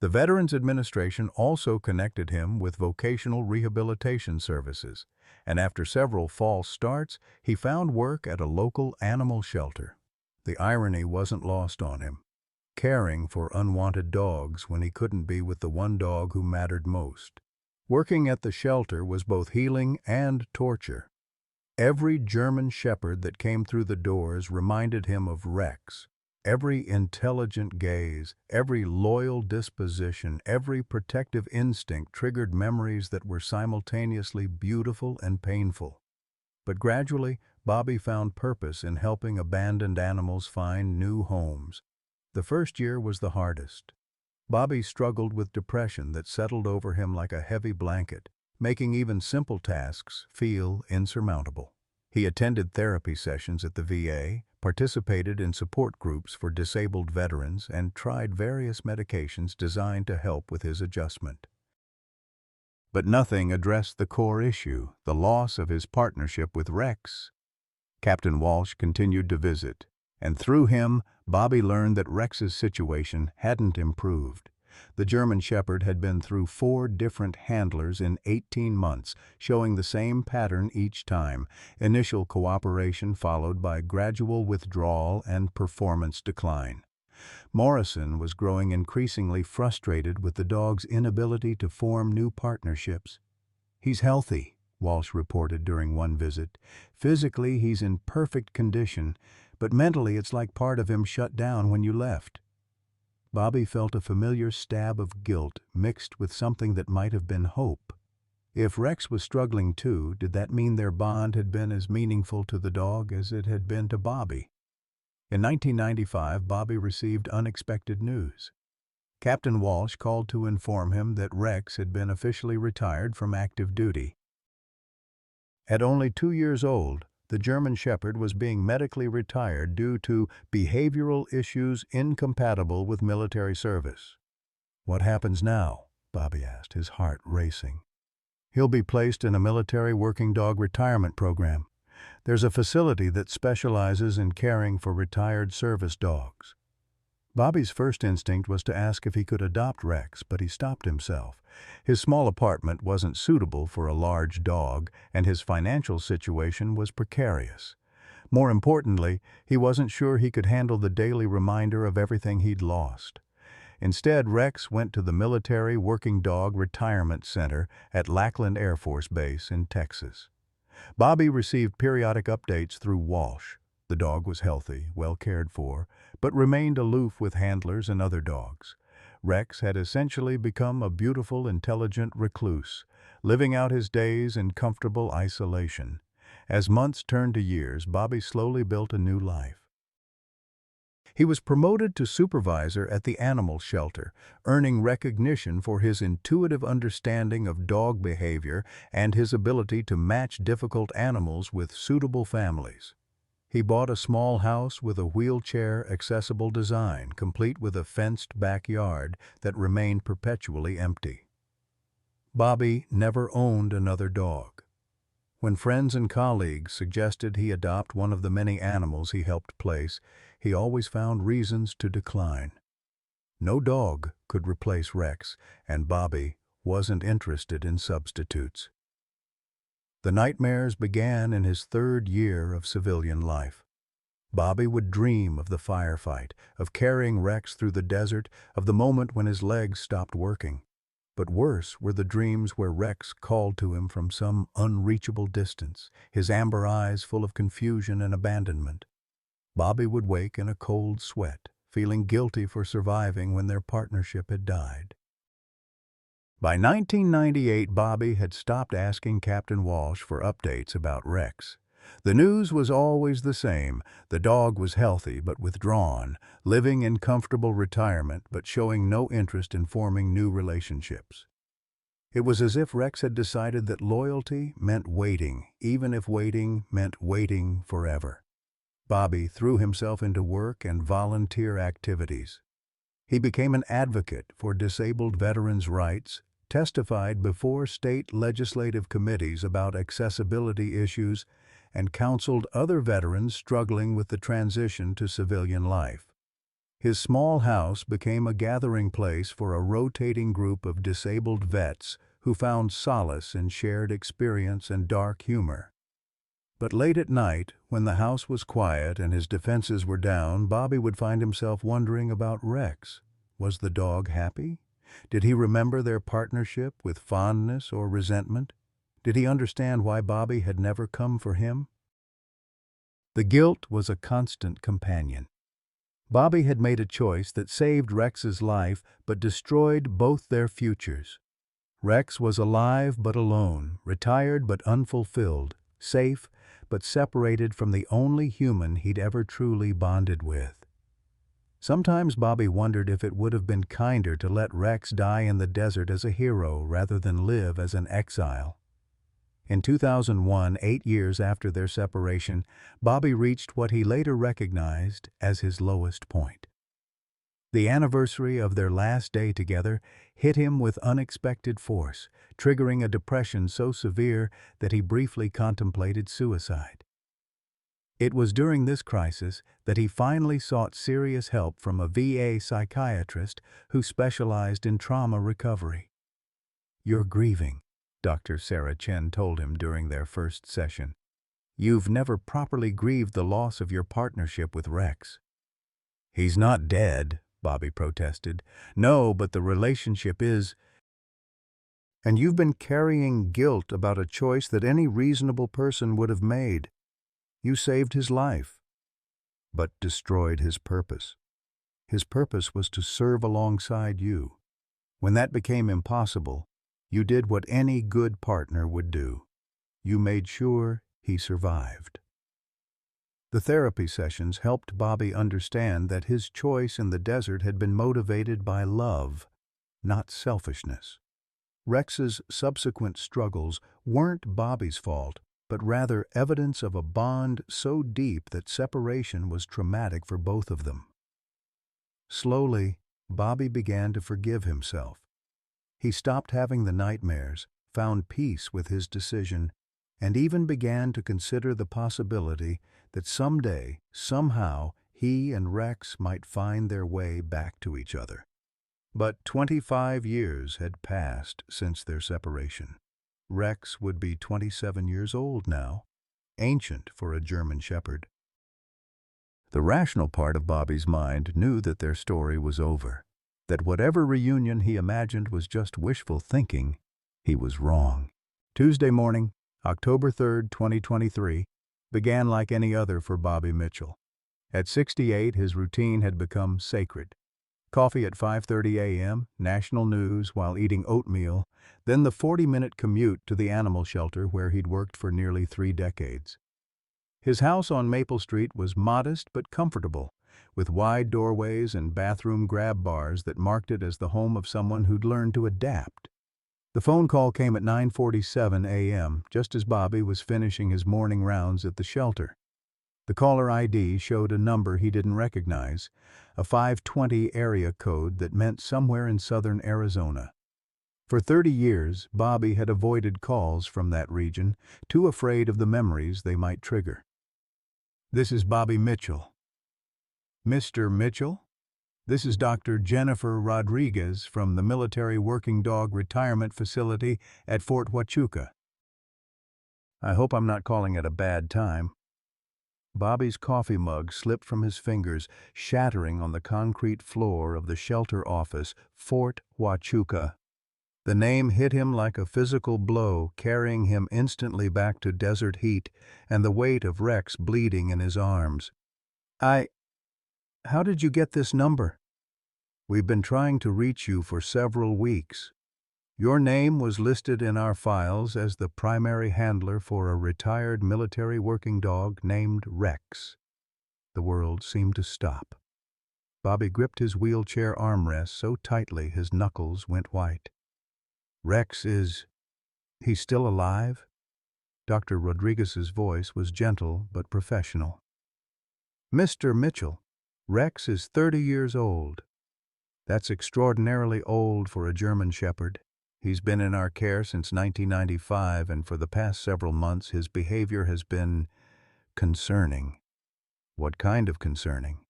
The Veterans Administration also connected him with vocational rehabilitation services, and after several false starts, he found work at a local animal shelter. The irony wasn't lost on him, caring for unwanted dogs when he couldn't be with the one dog who mattered most. Working at the shelter was both healing and torture. Every German shepherd that came through the doors reminded him of Rex. Every intelligent gaze, every loyal disposition, every protective instinct triggered memories that were simultaneously beautiful and painful. But gradually, Bobby found purpose in helping abandoned animals find new homes. The first year was the hardest. Bobby struggled with depression that settled over him like a heavy blanket, making even simple tasks feel insurmountable. He attended therapy sessions at the VA, participated in support groups for disabled veterans, and tried various medications designed to help with his adjustment. But nothing addressed the core issue, the loss of his partnership with Rex. Captain Walsh continued to visit, and through him, Bobby learned that Rex's situation hadn't improved. The German Shepherd had been through 4 different handlers in 18 months, showing the same pattern each time: initial cooperation followed by gradual withdrawal and performance decline. Morrison was growing increasingly frustrated with the dog's inability to form new partnerships. "He's healthy," Walsh reported during one visit. "Physically, he's in perfect condition, but mentally it's like part of him shut down when you left." Bobby felt a familiar stab of guilt mixed with something that might have been hope. If Rex was struggling too, did that mean their bond had been as meaningful to the dog as it had been to Bobby? In 1995, Bobby received unexpected news. Captain Walsh called to inform him that Rex had been officially retired from active duty. At only 2 years old, the German Shepherd was being medically retired due to behavioral issues incompatible with military service. "What happens now?" Bobby asked, his heart racing. "He'll be placed in a military working dog retirement program. There's a facility that specializes in caring for retired service dogs." Bobby's first instinct was to ask if he could adopt Rex, but he stopped himself. His small apartment wasn't suitable for a large dog, and his financial situation was precarious. More importantly, he wasn't sure he could handle the daily reminder of everything he'd lost. Instead, Rex went to the Military Working Dog Retirement Center at Lackland Air Force Base in Texas. Bobby received periodic updates through Walsh. The dog was healthy, well cared for, but remained aloof with handlers and other dogs. Rex had essentially become a beautiful, intelligent recluse, living out his days in comfortable isolation. As months turned to years, Bobby slowly built a new life. He was promoted to supervisor at the animal shelter, earning recognition for his intuitive understanding of dog behavior and his ability to match difficult animals with suitable families. He bought a small house with a wheelchair-accessible design, complete with a fenced backyard that remained perpetually empty. Bobby never owned another dog. When friends and colleagues suggested he adopt one of the many animals he helped place, he always found reasons to decline. No dog could replace Rex, and Bobby wasn't interested in substitutes. The nightmares began in his 3rd year of civilian life. Bobby would dream of the firefight, of carrying Rex through the desert, of the moment when his legs stopped working. But worse were the dreams where Rex called to him from some unreachable distance, his amber eyes full of confusion and abandonment. Bobby would wake in a cold sweat, feeling guilty for surviving when their partnership had died. By 1998, Bobby had stopped asking Captain Walsh for updates about Rex. The news was always the same. The dog was healthy but withdrawn, living in comfortable retirement but showing no interest in forming new relationships. It was as if Rex had decided that loyalty meant waiting, even if waiting meant waiting forever. Bobby threw himself into work and volunteer activities. He became an advocate for disabled veterans' rights, testified before state legislative committees about accessibility issues, and counseled other veterans struggling with the transition to civilian life. His small house became a gathering place for a rotating group of disabled vets who found solace in shared experience and dark humor. But late at night, when the house was quiet and his defenses were down, Bobby would find himself wondering about Rex. Was the dog happy? Did he remember their partnership with fondness or resentment? Did he understand why Bobby had never come for him? The guilt was a constant companion. Bobby had made a choice that saved Rex's life but destroyed both their futures. Rex was alive but alone, retired but unfulfilled, safe but separated from the only human he'd ever truly bonded with. Sometimes Bobby wondered if it would have been kinder to let Rex die in the desert as a hero rather than live as an exile. In 2001, 8 years after their separation, Bobby reached what he later recognized as his lowest point. The anniversary of their last day together hit him with unexpected force, triggering a depression so severe that he briefly contemplated suicide. It was during this crisis that he finally sought serious help from a VA psychiatrist who specialized in trauma recovery. "You're grieving," Dr. Sarah Chen told him during their first session. "You've never properly grieved the loss of your partnership with Rex." "He's not dead," Bobby protested. "No, but the relationship is. And you've been carrying guilt about a choice that any reasonable person would have made. You saved his life, but destroyed his purpose. His purpose was to serve alongside you. When that became impossible, you did what any good partner would do. You made sure he survived." The therapy sessions helped Bobby understand that his choice in the desert had been motivated by love, not selfishness. Rex's subsequent struggles weren't Bobby's fault, but rather evidence of a bond so deep that separation was traumatic for both of them. Slowly, Bobby began to forgive himself. He stopped having the nightmares, found peace with his decision, and even began to consider the possibility that someday, somehow, he and Rex might find their way back to each other. But 25 years had passed since their separation. Rex would be 27 years old now, ancient for a German Shepherd. The rational part of Bobby's mind knew that their story was over, that whatever reunion he imagined was just wishful thinking. He was wrong. Tuesday morning, October 3rd, 2023, began like any other for Bobby Mitchell. At 68, his routine had become sacred. Coffee at 5:30 a.m., national news while eating oatmeal, then the 40-minute commute to the animal shelter where he'd worked for nearly 3 decades. His house on Maple Street was modest but comfortable, with wide doorways and bathroom grab bars that marked it as the home of someone who'd learned to adapt. The phone call came at 9:47 a.m., just as Bobby was finishing his morning rounds at the shelter. The caller ID showed a number he didn't recognize, a 520 area code that meant somewhere in southern Arizona. For 30 years, Bobby had avoided calls from that region, too afraid of the memories they might trigger. "This is Bobby Mitchell." "Mr. Mitchell? This is Dr. Jennifer Rodriguez from the Military Working Dog Retirement Facility at Fort Huachuca. I hope I'm not calling at a bad time." Bobby's coffee mug slipped from his fingers, shattering on the concrete floor of the shelter office, Fort Huachuca. The name hit him like a physical blow, carrying him instantly back to desert heat and the weight of Rex bleeding in his arms. How did you get this number?" "We've been trying to reach you for several weeks. Your name was listed in our files as the primary handler for a retired military working dog named Rex." The world seemed to stop. Bobby gripped his wheelchair armrest so tightly his knuckles went white. "Rex is... he's still alive?" Dr. Rodriguez's voice was gentle but professional. "Mr. Mitchell, Rex is 30 years old. That's extraordinarily old for a German Shepherd. He's been in our care since 1995, and for the past several months his behavior has been concerning." "What kind of concerning?"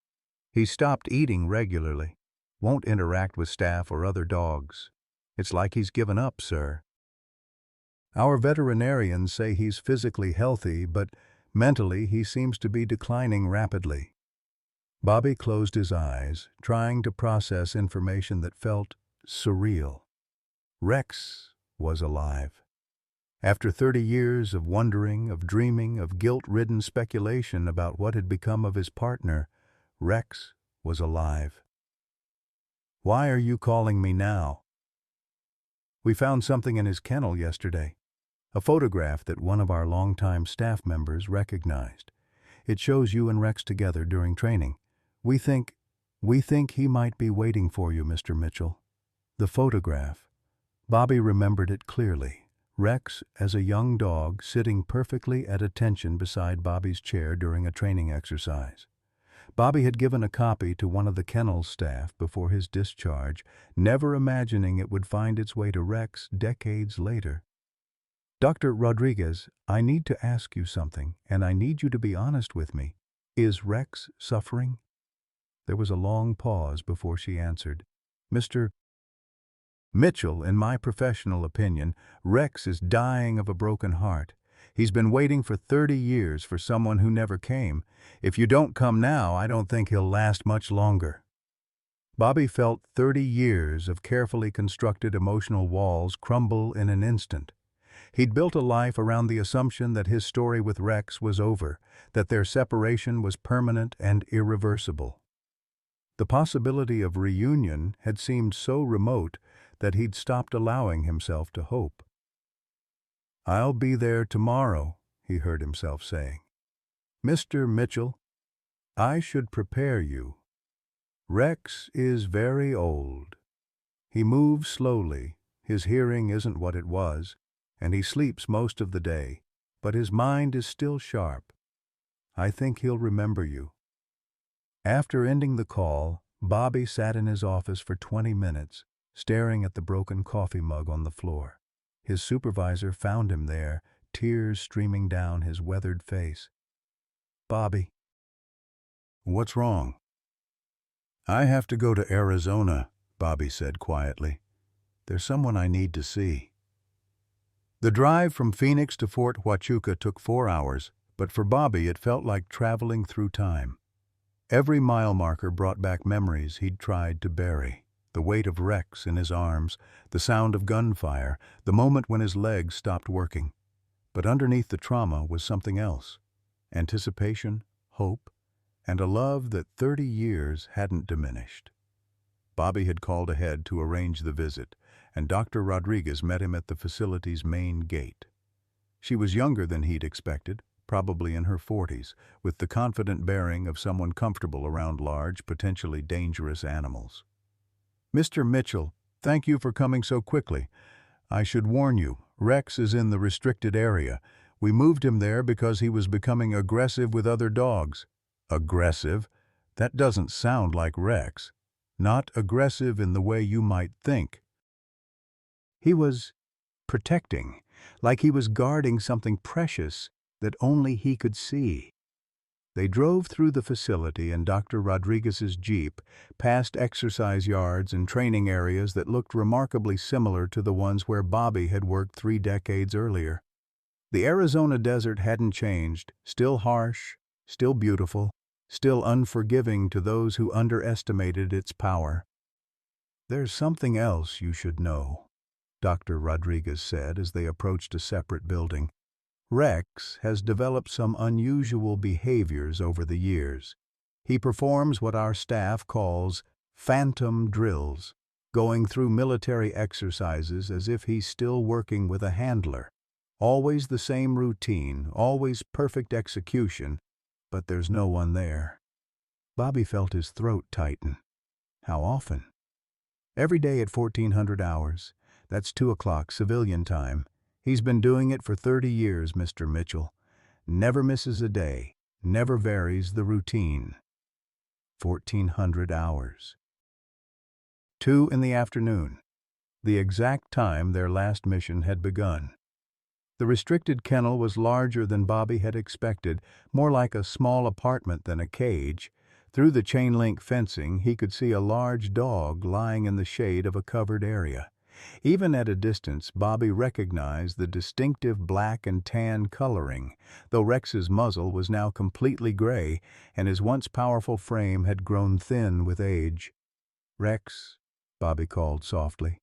"He's stopped eating regularly, won't interact with staff or other dogs. It's like he's given up, sir. Our veterinarians say he's physically healthy, but mentally he seems to be declining rapidly." Bobby closed his eyes, trying to process information that felt surreal. Rex was alive. After 30 years of wondering, of dreaming, of guilt-ridden speculation about what had become of his partner, Rex was alive. "Why are you calling me now?" "We found something in his kennel yesterday. A photograph that one of our longtime staff members recognized. It shows you and Rex together during training. We think he might be waiting for you, Mr. Mitchell." The photograph. Bobby remembered it clearly. Rex, as a young dog, sitting perfectly at attention beside Bobby's chair during a training exercise. Bobby had given a copy to one of the kennel staff before his discharge, never imagining it would find its way to Rex decades later. "Dr. Rodriguez, I need to ask you something, and I need you to be honest with me. Is Rex suffering?" There was a long pause before she answered. "Mr. Mitchell, in my professional opinion, Rex is dying of a broken heart. He's been waiting for 30 years for someone who never came. If you don't come now, I don't think he'll last much longer." Bobby felt 30 years of carefully constructed emotional walls crumble in an instant. He'd built a life around the assumption that his story with Rex was over, that their separation was permanent and irreversible. The possibility of reunion had seemed so remote that he'd stopped allowing himself to hope. "I'll be there tomorrow," he heard himself saying. "Mr. Mitchell, I should prepare you. Rex is very old. He moves slowly, his hearing isn't what it was, and he sleeps most of the day, but his mind is still sharp. I think he'll remember you." After ending the call, Bobby sat in his office for 20 minutes, staring at the broken coffee mug on the floor. His supervisor found him there, tears streaming down his weathered face. "Bobby." "What's wrong?" "I have to go to Arizona," Bobby said quietly. "There's someone I need to see." The drive from Phoenix to Fort Huachuca took 4 hours, but for Bobby it felt like traveling through time. Every mile marker brought back memories he'd tried to bury. The weight of Rex in his arms, the sound of gunfire, the moment when his legs stopped working. But underneath the trauma was something else. Anticipation, hope, and a love that 30 years hadn't diminished. Bobby had called ahead to arrange the visit, and Dr. Rodriguez met him at the facility's main gate. She was younger than he'd expected, probably in her 40s, with the confident bearing of someone comfortable around large, potentially dangerous animals. "Mr. Mitchell, thank you for coming so quickly. I should warn you, Rex is in the restricted area. We moved him there because he was becoming aggressive with other dogs." "Aggressive? That doesn't sound like Rex. Not aggressive in the way you might think." "He was protecting, like he was guarding something precious that only he could see." They drove through the facility in Dr. Rodriguez's Jeep, past exercise yards and training areas that looked remarkably similar to the ones where Bobby had worked 3 decades earlier. The Arizona desert hadn't changed, still harsh, still beautiful, still unforgiving to those who underestimated its power. "There's something else you should know," Dr. Rodriguez said as they approached a separate building. "Rex has developed some unusual behaviors over the years. He performs what our staff calls phantom drills, going through military exercises as if he's still working with a handler. Always the same routine, always perfect execution, but there's no one there." Bobby felt his throat tighten. "How often?" "Every day at 1400 hours. That's 2 o'clock civilian time. He's been doing it for 30 years, Mr. Mitchell. Never misses a day, never varies the routine." 1400 hours. 2 in the afternoon, the exact time their last mission had begun. The restricted kennel was larger than Bobby had expected, more like a small apartment than a cage. Through the chain-link fencing, he could see a large dog lying in the shade of a covered area. Even at a distance, Bobby recognized the distinctive black and tan coloring, though Rex's muzzle was now completely gray and his once powerful frame had grown thin with age. "Rex," Bobby called softly.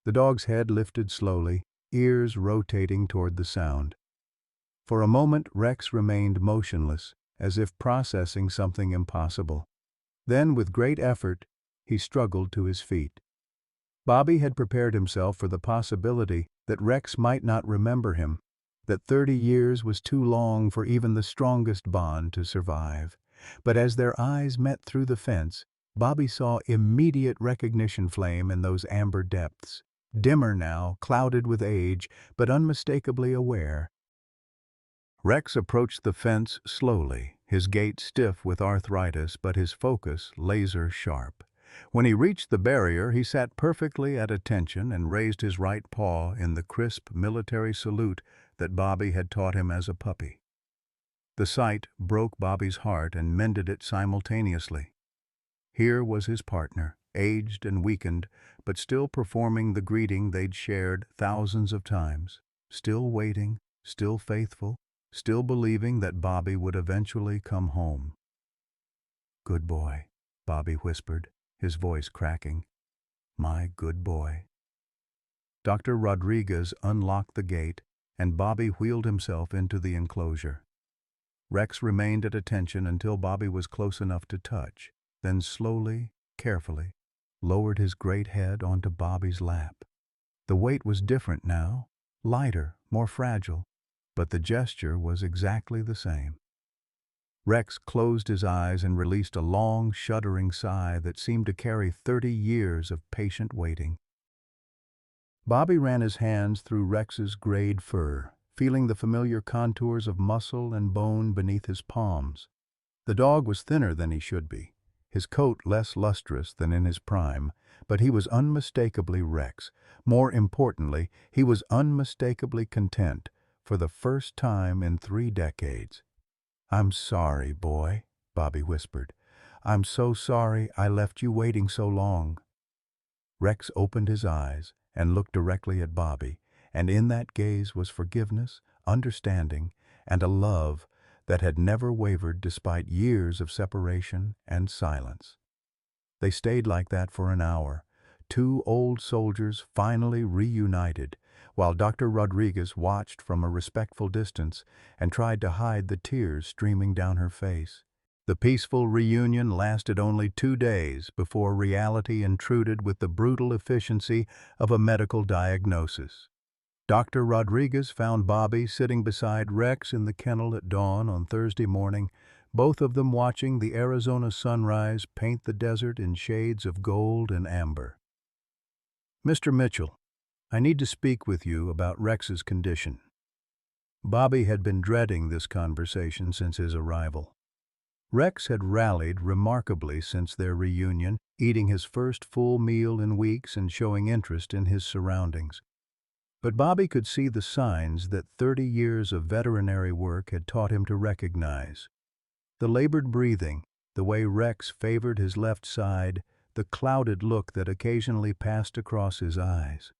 The dog's head lifted slowly, ears rotating toward the sound. For a moment, Rex remained motionless, as if processing something impossible. Then, with great effort, he struggled to his feet. Bobby had prepared himself for the possibility that Rex might not remember him, that 30 years was too long for even the strongest bond to survive. But as their eyes met through the fence, Bobby saw immediate recognition flame in those amber depths, dimmer now, clouded with age, but unmistakably aware. Rex approached the fence slowly, his gait stiff with arthritis, but his focus laser-sharp. When he reached the barrier, he sat perfectly at attention and raised his right paw in the crisp military salute that Bobby had taught him as a puppy. The sight broke Bobby's heart and mended it simultaneously. Here was his partner, aged and weakened, but still performing the greeting they'd shared thousands of times, still waiting, still faithful, still believing that Bobby would eventually come home. "Good boy," Bobby whispered, his voice cracking. "My good boy." Dr. Rodriguez unlocked the gate, and Bobby wheeled himself into the enclosure. Rex remained at attention until Bobby was close enough to touch, then slowly, carefully, lowered his great head onto Bobby's lap. The weight was different now, lighter, more fragile, but the gesture was exactly the same. Rex closed his eyes and released a long, shuddering sigh that seemed to carry 30 years of patient waiting. Bobby ran his hands through Rex's grayed fur, feeling the familiar contours of muscle and bone beneath his palms. The dog was thinner than he should be, his coat less lustrous than in his prime, but he was unmistakably Rex. More importantly, he was unmistakably content for the first time in 3 decades. "I'm sorry, boy," Bobby whispered. "I'm so sorry I left you waiting so long." Rex opened his eyes and looked directly at Bobby, and in that gaze was forgiveness, understanding, and a love that had never wavered despite years of separation and silence. They stayed like that for an hour, 2 old soldiers finally reunited, while Dr. Rodriguez watched from a respectful distance and tried to hide the tears streaming down her face. The peaceful reunion lasted only 2 days before reality intruded with the brutal efficiency of a medical diagnosis. Dr. Rodriguez found Bobby sitting beside Rex in the kennel at dawn on Thursday morning, both of them watching the Arizona sunrise paint the desert in shades of gold and amber. "Mr. Mitchell, I need to speak with you about Rex's condition." Bobby had been dreading this conversation since his arrival. Rex had rallied remarkably since their reunion, eating his first full meal in weeks and showing interest in his surroundings. But Bobby could see the signs that 30 years of veterinary work had taught him to recognize. The labored breathing, the way Rex favored his left side, the clouded look that occasionally passed across his eyes.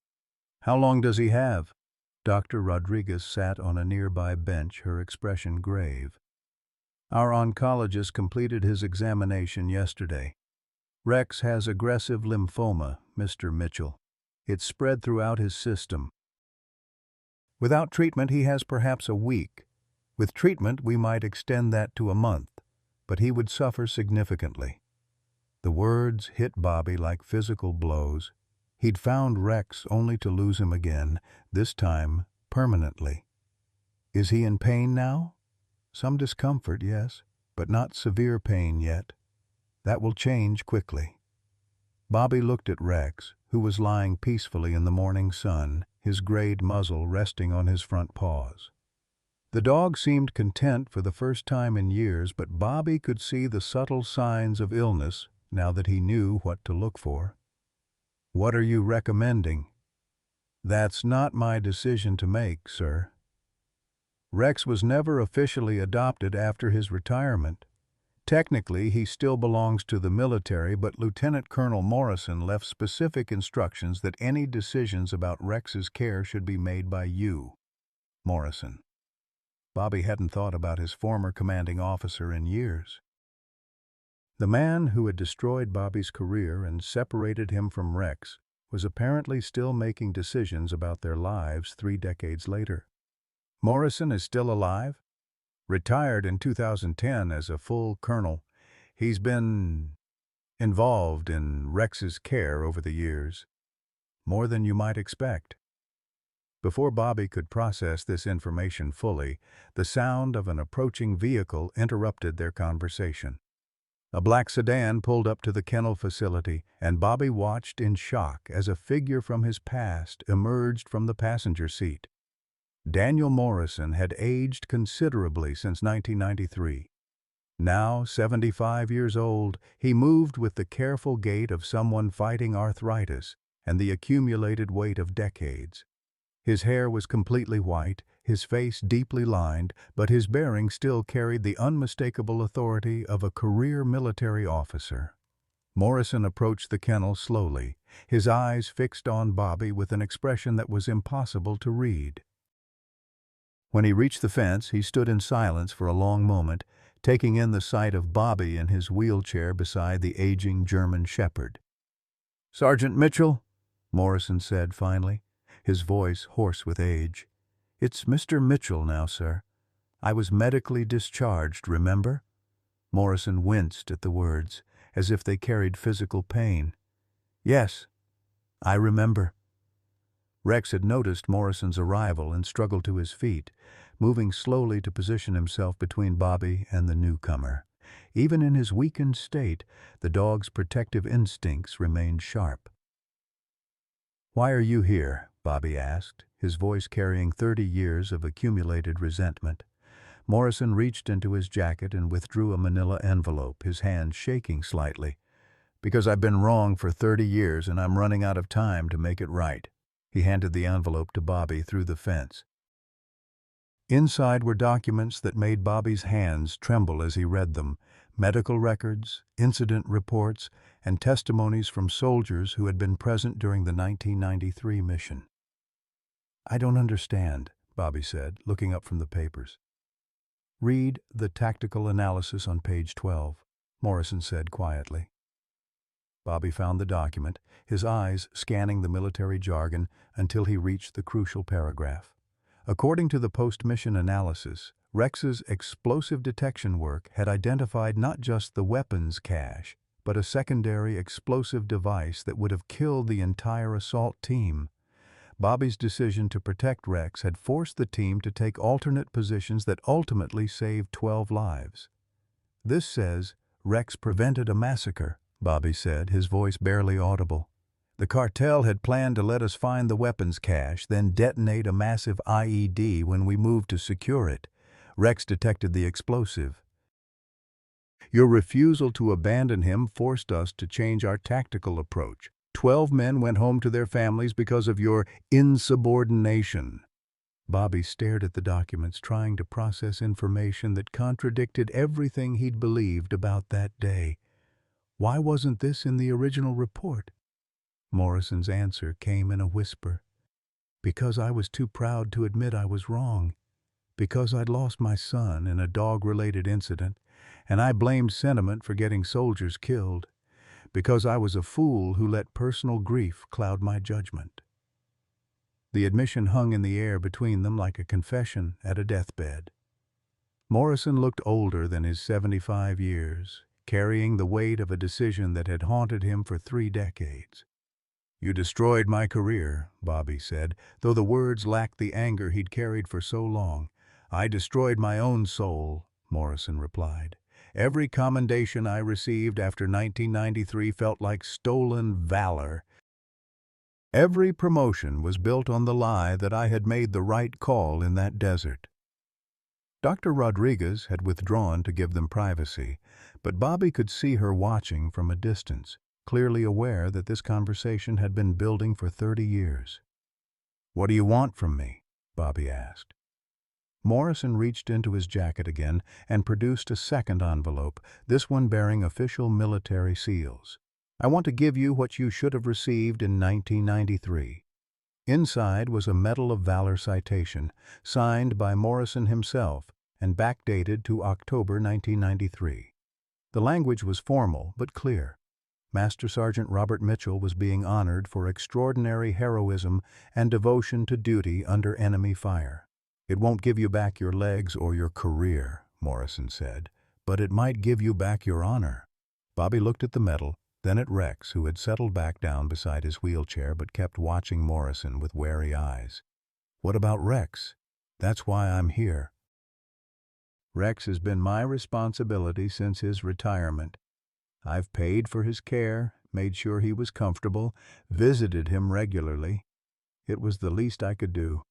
"How long does he have?" Dr. Rodriguez sat on a nearby bench, her expression grave. "Our oncologist completed his examination yesterday. Rex has aggressive lymphoma, Mr. Mitchell. It's spread throughout his system. Without treatment, he has perhaps a week. With treatment, we might extend that to a month, but he would suffer significantly." The words hit Bobby like physical blows. He'd found Rex only to lose him again, this time permanently. "Is he in pain now?" "Some discomfort, yes, but not severe pain yet. That will change quickly." Bobby looked at Rex, who was lying peacefully in the morning sun, his grayed muzzle resting on his front paws. The dog seemed content for the first time in years, but Bobby could see the subtle signs of illness now that he knew what to look for. "What are you recommending?" "That's not my decision to make, sir. Rex was never officially adopted after his retirement. Technically, he still belongs to the military, but Lieutenant Colonel Morrison left specific instructions that any decisions about Rex's care should be made by you, Morrison." Bobby hadn't thought about his former commanding officer in years. The man who had destroyed Bobby's career and separated him from Rex was apparently still making decisions about their lives 3 decades later. "Morrison is still alive? Retired in 2010 as a full colonel. He's been involved in Rex's care over the years. More than you might expect." Before Bobby could process this information fully, the sound of an approaching vehicle interrupted their conversation. A black sedan pulled up to the kennel facility, and Bobby watched in shock as a figure from his past emerged from the passenger seat. Daniel Morrison had aged considerably since 1993. Now, 75 years old, he moved with the careful gait of someone fighting arthritis and the accumulated weight of decades. His hair was completely white, his face deeply lined, but his bearing still carried the unmistakable authority of a career military officer. Morrison approached the kennel slowly, his eyes fixed on Bobby with an expression that was impossible to read. When he reached the fence, he stood in silence for a long moment, taking in the sight of Bobby in his wheelchair beside the aging German shepherd. "Sergeant Mitchell," Morrison said finally, his voice hoarse with age. "It's Mr. Mitchell now, sir. I was medically discharged, remember?" Morrison winced at the words, as if they carried physical pain. "Yes, I remember." Rex had noticed Morrison's arrival and struggled to his feet, moving slowly to position himself between Bobby and the newcomer. Even in his weakened state, the dog's protective instincts remained sharp. "Why are you here?" Bobby asked, his voice carrying 30 years of accumulated resentment. Morrison reached into his jacket and withdrew a manila envelope, his hand shaking slightly. "Because I've been wrong for 30 years and I'm running out of time to make it right." He handed the envelope to Bobby through the fence. Inside were documents that made Bobby's hands tremble as he read them: medical records, incident reports, and testimonies from soldiers who had been present during the 1993 mission. "I don't understand," Bobby said, looking up from the papers. "Read the tactical analysis on page 12, Morrison said quietly. Bobby found the document, his eyes scanning the military jargon until he reached the crucial paragraph. According to the post-mission analysis, Rex's explosive detection work had identified not just the weapons cache, but a secondary explosive device that would have killed the entire assault team. Bobby's decision to protect Rex had forced the team to take alternate positions that ultimately saved 12 lives. "This says Rex prevented a massacre," Bobby said, his voice barely audible. "The cartel had planned to let us find the weapons cache, then detonate a massive IED when we moved to secure it. Rex detected the explosive. Your refusal to abandon him forced us to change our tactical approach. 12 men went home to their families because of your insubordination." Bobby stared at the documents, trying to process information that contradicted everything he'd believed about that day. Why wasn't this in the original report? Morrison's answer came in a whisper. "Because I was too proud to admit I was wrong. Because I'd lost my son in a dog-related incident, and I blamed sentiment for getting soldiers killed. Because I was a fool who let personal grief cloud my judgment." The admission hung in the air between them like a confession at a deathbed. Morrison looked older than his 75 years, carrying the weight of a decision that had haunted him for 3 decades. "You destroyed my career," Bobby said, though the words lacked the anger he'd carried for so long. "I destroyed my own soul," Morrison replied. "Every commendation I received after 1993 felt like stolen valor. Every promotion was built on the lie that I had made the right call in that desert." Dr. Rodriguez had withdrawn to give them privacy, but Bobby could see her watching from a distance, clearly aware that this conversation had been building for 30 years. "What do you want from me?" Bobby asked. Morrison reached into his jacket again and produced a second envelope, this one bearing official military seals. "I want to give you what you should have received in 1993. Inside was a Medal of Valor citation, signed by Morrison himself and backdated to October 1993. The language was formal but clear. Master Sergeant Robert Mitchell was being honored for extraordinary heroism and devotion to duty under enemy fire. "It won't give you back your legs or your career," Morrison said, "but it might give you back your honor." Bobby looked at the medal, then at Rex, who had settled back down beside his wheelchair but kept watching Morrison with wary eyes. "What about Rex? That's why I'm here." "Rex has been my responsibility since his retirement. I've paid for his care, made sure he was comfortable, visited him regularly. It was the least I could do."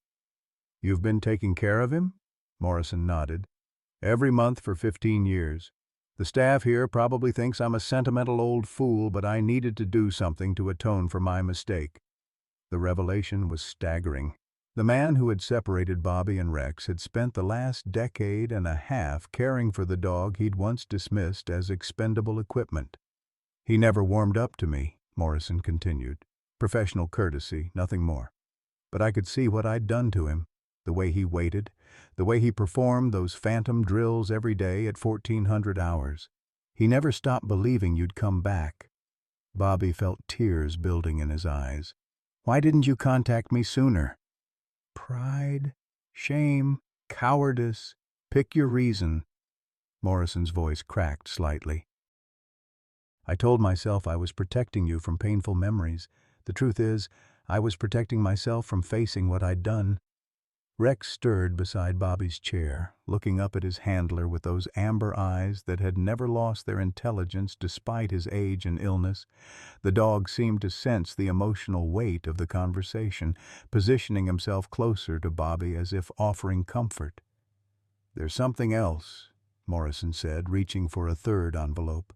"You've been taking care of him?" Morrison nodded. "Every month for 15 years. The staff here probably thinks I'm a sentimental old fool, but I needed to do something to atone for my mistake." The revelation was staggering. The man who had separated Bobby and Rex had spent the last decade and a half caring for the dog he'd once dismissed as expendable equipment. "He never warmed up to me," Morrison continued. "Professional courtesy, nothing more. But I could see what I'd done to him. The way he waited, The way he performed those phantom drills every day at 1400 hours. He never stopped believing you'd come back. Bobby felt tears building in his eyes. Why didn't you contact me sooner? Pride, shame, cowardice. Pick your reason. Morrison's voice cracked slightly. I told myself I was protecting you from painful memories. The truth is, I was protecting myself from facing what I'd done. Rex stirred beside Bobby's chair, looking up at his handler with those amber eyes that had never lost their intelligence despite his age and illness. The dog seemed to sense the emotional weight of the conversation, positioning himself closer to Bobby as if offering comfort. There's something else, Morrison said, reaching for a third envelope.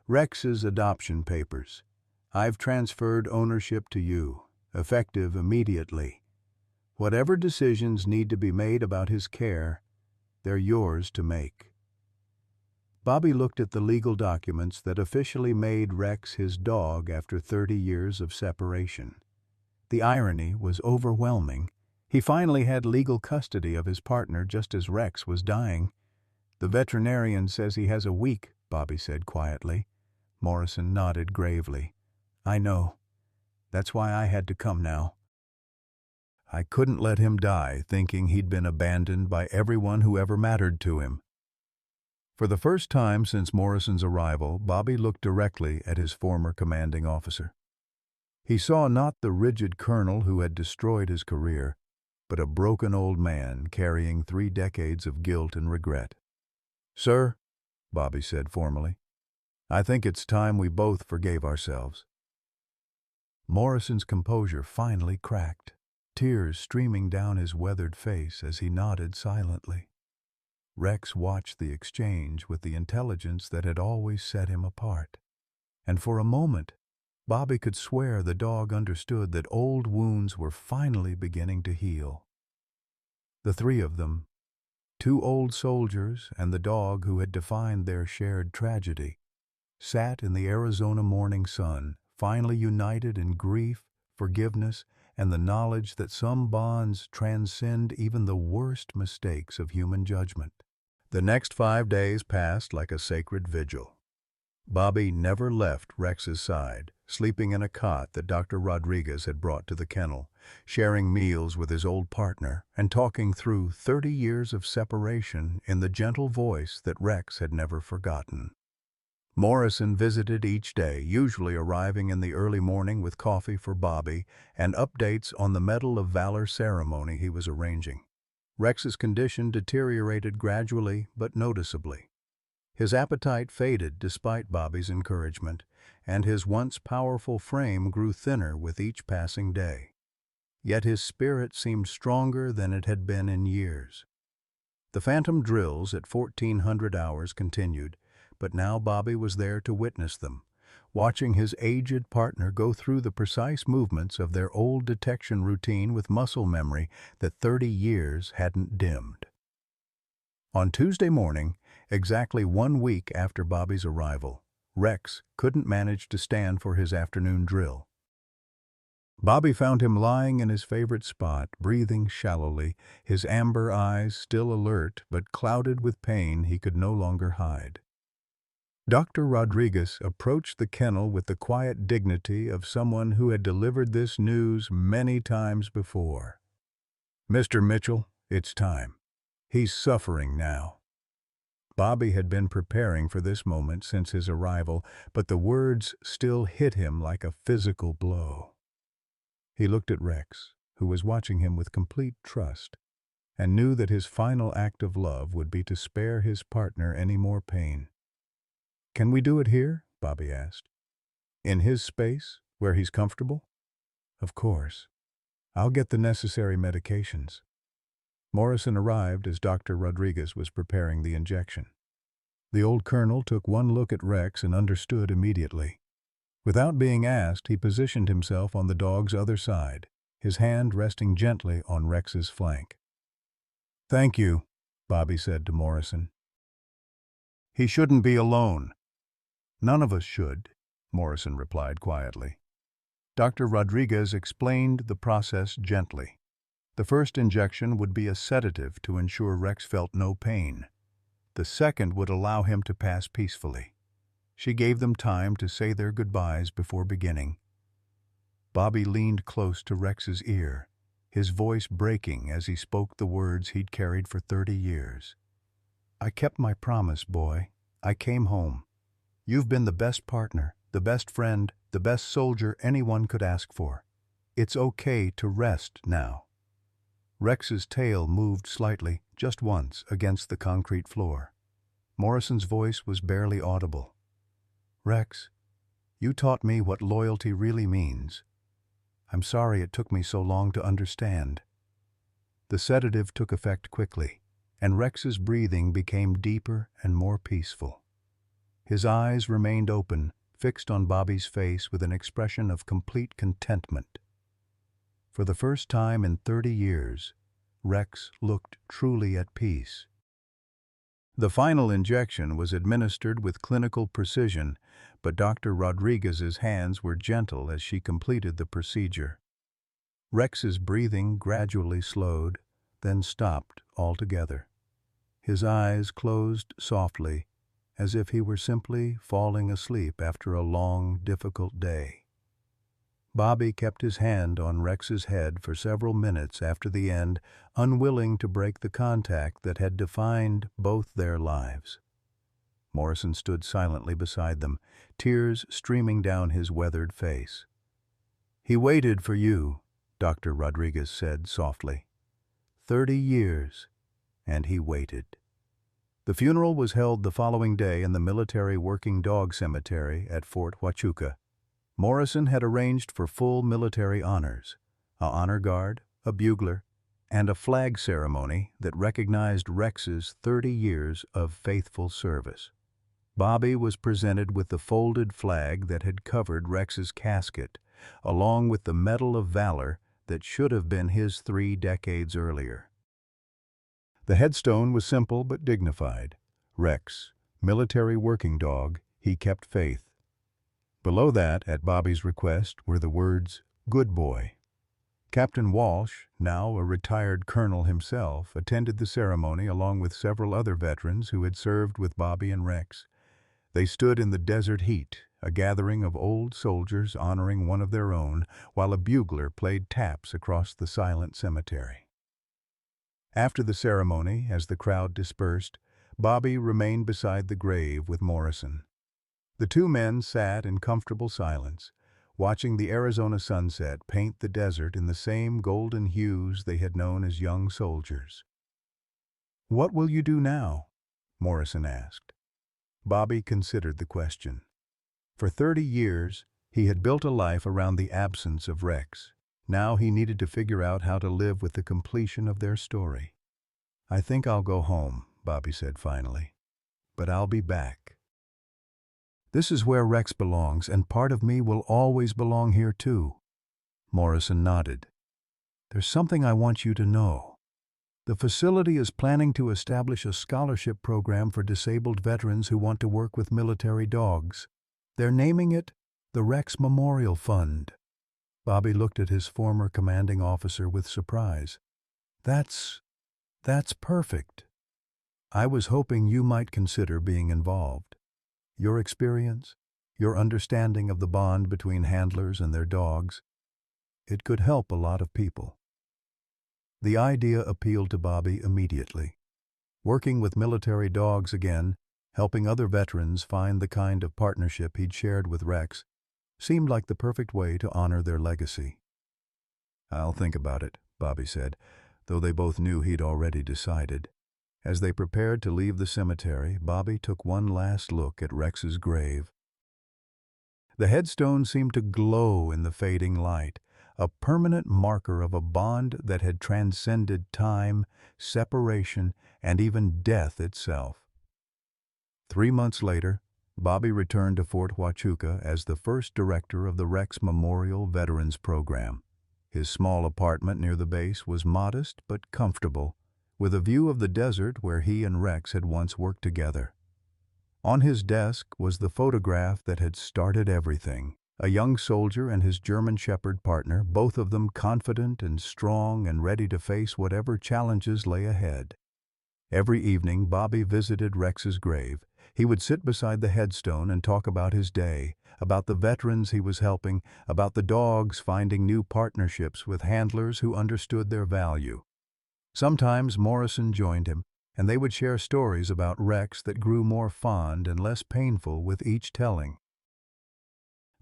Rex's adoption papers. I've transferred ownership to you, effective immediately. Whatever decisions need to be made about his care, they're yours to make. Bobby looked at the legal documents that officially made Rex his dog after 30 years of separation. The irony was overwhelming. He finally had legal custody of his partner just as Rex was dying. The veterinarian says he has a week, Bobby said quietly. Morrison nodded gravely. I know. That's why I had to come now. I couldn't let him die thinking he'd been abandoned by everyone who ever mattered to him. For the first time since Morrison's arrival, Bobby looked directly at his former commanding officer. He saw not the rigid colonel who had destroyed his career, but a broken old man carrying 3 decades of guilt and regret. Sir, Bobby said formally, I think it's time we both forgave ourselves. Morrison's composure finally cracked, tears streaming down his weathered face as he nodded silently. Rex watched the exchange with the intelligence that had always set him apart. And for a moment, Bobby could swear the dog understood that old wounds were finally beginning to heal. The 3 of them, 2 old soldiers and the dog who had defined their shared tragedy, sat in the Arizona morning sun, finally united in grief, forgiveness, and the knowledge that some bonds transcend even the worst mistakes of human judgment. The next 5 days passed like a sacred vigil. Bobby never left Rex's side, sleeping in a cot that Dr. Rodriguez had brought to the kennel, sharing meals with his old partner, and talking through 30 years of separation in the gentle voice that Rex had never forgotten. Morrison visited each day, usually arriving in the early morning with coffee for Bobby and updates on the Medal of Valor ceremony he was arranging. Rex's condition deteriorated gradually but noticeably. His appetite faded despite Bobby's encouragement, and his once powerful frame grew thinner with each passing day. Yet his spirit seemed stronger than it had been in years. The phantom drills at 1400 hours continued, but now Bobby was there to witness them, watching his aged partner go through the precise movements of their old detection routine with muscle memory that 30 years hadn't dimmed. On Tuesday morning, exactly 1 week after Bobby's arrival, Rex couldn't manage to stand for his afternoon drill. Bobby found him lying in his favorite spot, breathing shallowly, his amber eyes still alert but clouded with pain he could no longer hide. Dr. Rodriguez approached the kennel with the quiet dignity of someone who had delivered this news many times before. Mr. Mitchell, it's time. He's suffering now. Bobby had been preparing for this moment since his arrival, but the words still hit him like a physical blow. He looked at Rex, who was watching him with complete trust, and knew that his final act of love would be to spare his partner any more pain. Can we do it here? Bobby asked. In his space, where he's comfortable? Of course. I'll get the necessary medications. Morrison arrived as Dr. Rodriguez was preparing the injection. The old colonel took one look at Rex and understood immediately. Without being asked, he positioned himself on the dog's other side, his hand resting gently on Rex's flank. Thank you, Bobby said to Morrison. He shouldn't be alone. None of us should, Morrison replied quietly. Dr. Rodriguez explained the process gently. The first injection would be a sedative to ensure Rex felt no pain. The second would allow him to pass peacefully. She gave them time to say their goodbyes before beginning. Bobby leaned close to Rex's ear, his voice breaking as he spoke the words he'd carried for 30 years. "I kept my promise, boy. I came home. You've been the best partner, the best friend, the best soldier anyone could ask for. It's okay to rest now." Rex's tail moved slightly, just once, against the concrete floor. Morrison's voice was barely audible. "Rex, you taught me what loyalty really means. I'm sorry it took me so long to understand." The sedative took effect quickly, and Rex's breathing became deeper and more peaceful. His eyes remained open, fixed on Bobby's face with an expression of complete contentment. For the first time in 30 years, Rex looked truly at peace. The final injection was administered with clinical precision, but Dr. Rodriguez's hands were gentle as she completed the procedure. Rex's breathing gradually slowed, then stopped altogether. His eyes closed softly, as if he were simply falling asleep after a long, difficult day. Bobby kept his hand on Rex's head for several minutes after the end, unwilling to break the contact that had defined both their lives. Morrison stood silently beside them, tears streaming down his weathered face. "He waited for you," Dr. Rodriguez said softly. 30 years, and he waited." The funeral was held the following day in the Military Working Dog Cemetery at Fort Huachuca. Morrison had arranged for full military honors, a honor guard, a bugler, and a flag ceremony that recognized Rex's 30 years of faithful service. Bobby was presented with the folded flag that had covered Rex's casket, along with the Medal of Valor that should have been his 3 decades earlier. The headstone was simple but dignified. Rex, military working dog, he kept faith. Below that, at Bobby's request, were the words, "Good boy." Captain Walsh, now a retired colonel himself, attended the ceremony along with several other veterans who had served with Bobby and Rex. They stood in the desert heat, a gathering of old soldiers honoring one of their own, while a bugler played taps across the silent cemetery. After the ceremony, as the crowd dispersed, Bobby remained beside the grave with Morrison. The two men sat in comfortable silence, watching the Arizona sunset paint the desert in the same golden hues they had known as young soldiers. "What will you do now?" Morrison asked. Bobby considered the question. For 30 years, he had built a life around the absence of Rex. Now he needed to figure out how to live with the completion of their story. "I think I'll go home," Bobby said finally. "But I'll be back. This is where Rex belongs, and part of me will always belong here too." Morrison nodded. "There's something I want you to know. The facility is planning to establish a scholarship program for disabled veterans who want to work with military dogs. They're naming it the Rex Memorial Fund." Bobby looked at his former commanding officer with surprise. That's perfect. I was hoping you might consider being involved. Your experience, your understanding of the bond between handlers and their dogs, it could help a lot of people." The idea appealed to Bobby immediately. Working with military dogs again, helping other veterans find the kind of partnership he'd shared with Rex, seemed like the perfect way to honor their legacy. "I'll think about it," Bobby said, though they both knew he'd already decided. As they prepared to leave the cemetery, Bobby took one last look at Rex's grave. The headstone seemed to glow in the fading light, a permanent marker of a bond that had transcended time, separation, and even death itself. 3 months later, Bobby returned to Fort Huachuca as the first director of the Rex Memorial Veterans Program. His small apartment near the base was modest but comfortable, with a view of the desert where he and Rex had once worked together. On his desk was the photograph that had started everything, A young soldier and his German Shepherd partner, both of them confident and strong and ready to face whatever challenges lay ahead. Every evening, Bobby visited Rex's grave. He would sit beside the headstone and talk about his day, about the veterans he was helping, about the dogs finding new partnerships with handlers who understood their value. Sometimes Morrison joined him, and they would share stories about Rex that grew more fond and less painful with each telling.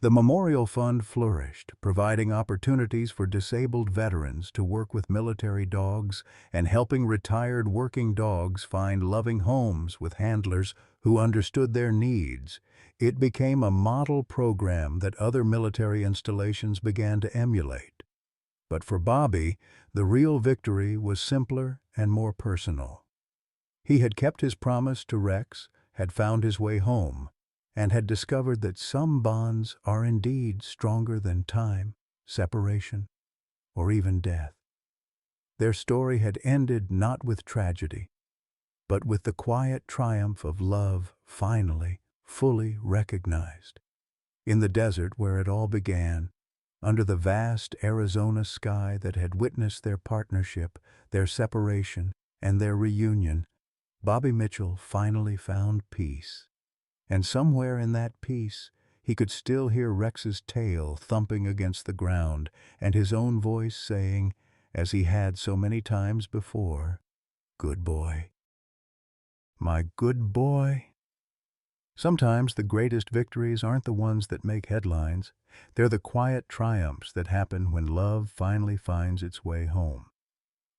The Memorial Fund flourished, providing opportunities for disabled veterans to work with military dogs and helping retired working dogs find loving homes with handlers who understood their needs. It became a model program that other military installations began to emulate. But for Bobby, the real victory was simpler and more personal. He had kept his promise to Rex, had found his way home, and had discovered that some bonds are indeed stronger than time, separation, or even death. Their story had ended not with tragedy, but with the quiet triumph of love finally, fully recognized. In the desert where it all began, under the vast Arizona sky that had witnessed their partnership, their separation, and their reunion, Bobby Mitchell finally found peace. And somewhere in that peace, he could still hear Rex's tail thumping against the ground and his own voice saying, as he had so many times before, "Good boy. My good boy." Sometimes the greatest victories aren't the ones that make headlines. They're the quiet triumphs that happen when love finally finds its way home.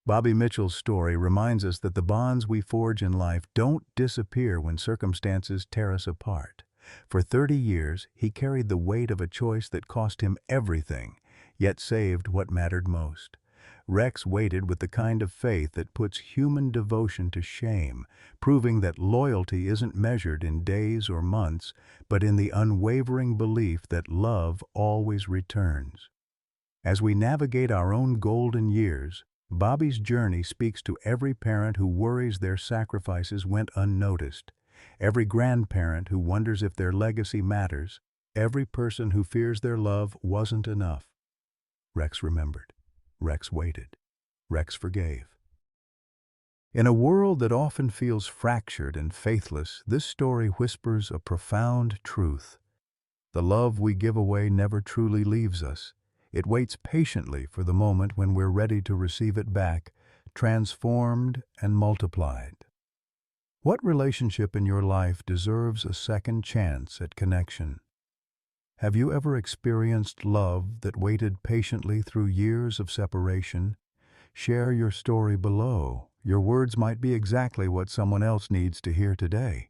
Bobby Mitchell's story reminds us that the bonds we forge in life don't disappear when circumstances tear us apart. For 30 years, he carried the weight of a choice that cost him everything, yet saved what mattered most. Rex waited with the kind of faith that puts human devotion to shame, proving that loyalty isn't measured in days or months, but in the unwavering belief that love always returns. As we navigate our own golden years, Bobby's journey speaks to every parent who worries their sacrifices went unnoticed, every grandparent who wonders if their legacy matters, every person who fears their love wasn't enough. Rex remembered. Rex waited. Rex forgave. In a world that often feels fractured and faithless, this story whispers a profound truth. The love we give away never truly leaves us. It waits patiently for the moment when we're ready to receive it back, transformed and multiplied. What relationship in your life deserves a second chance at connection? Have you ever experienced love that waited patiently through years of separation? Share your story below. Your words might be exactly what someone else needs to hear today.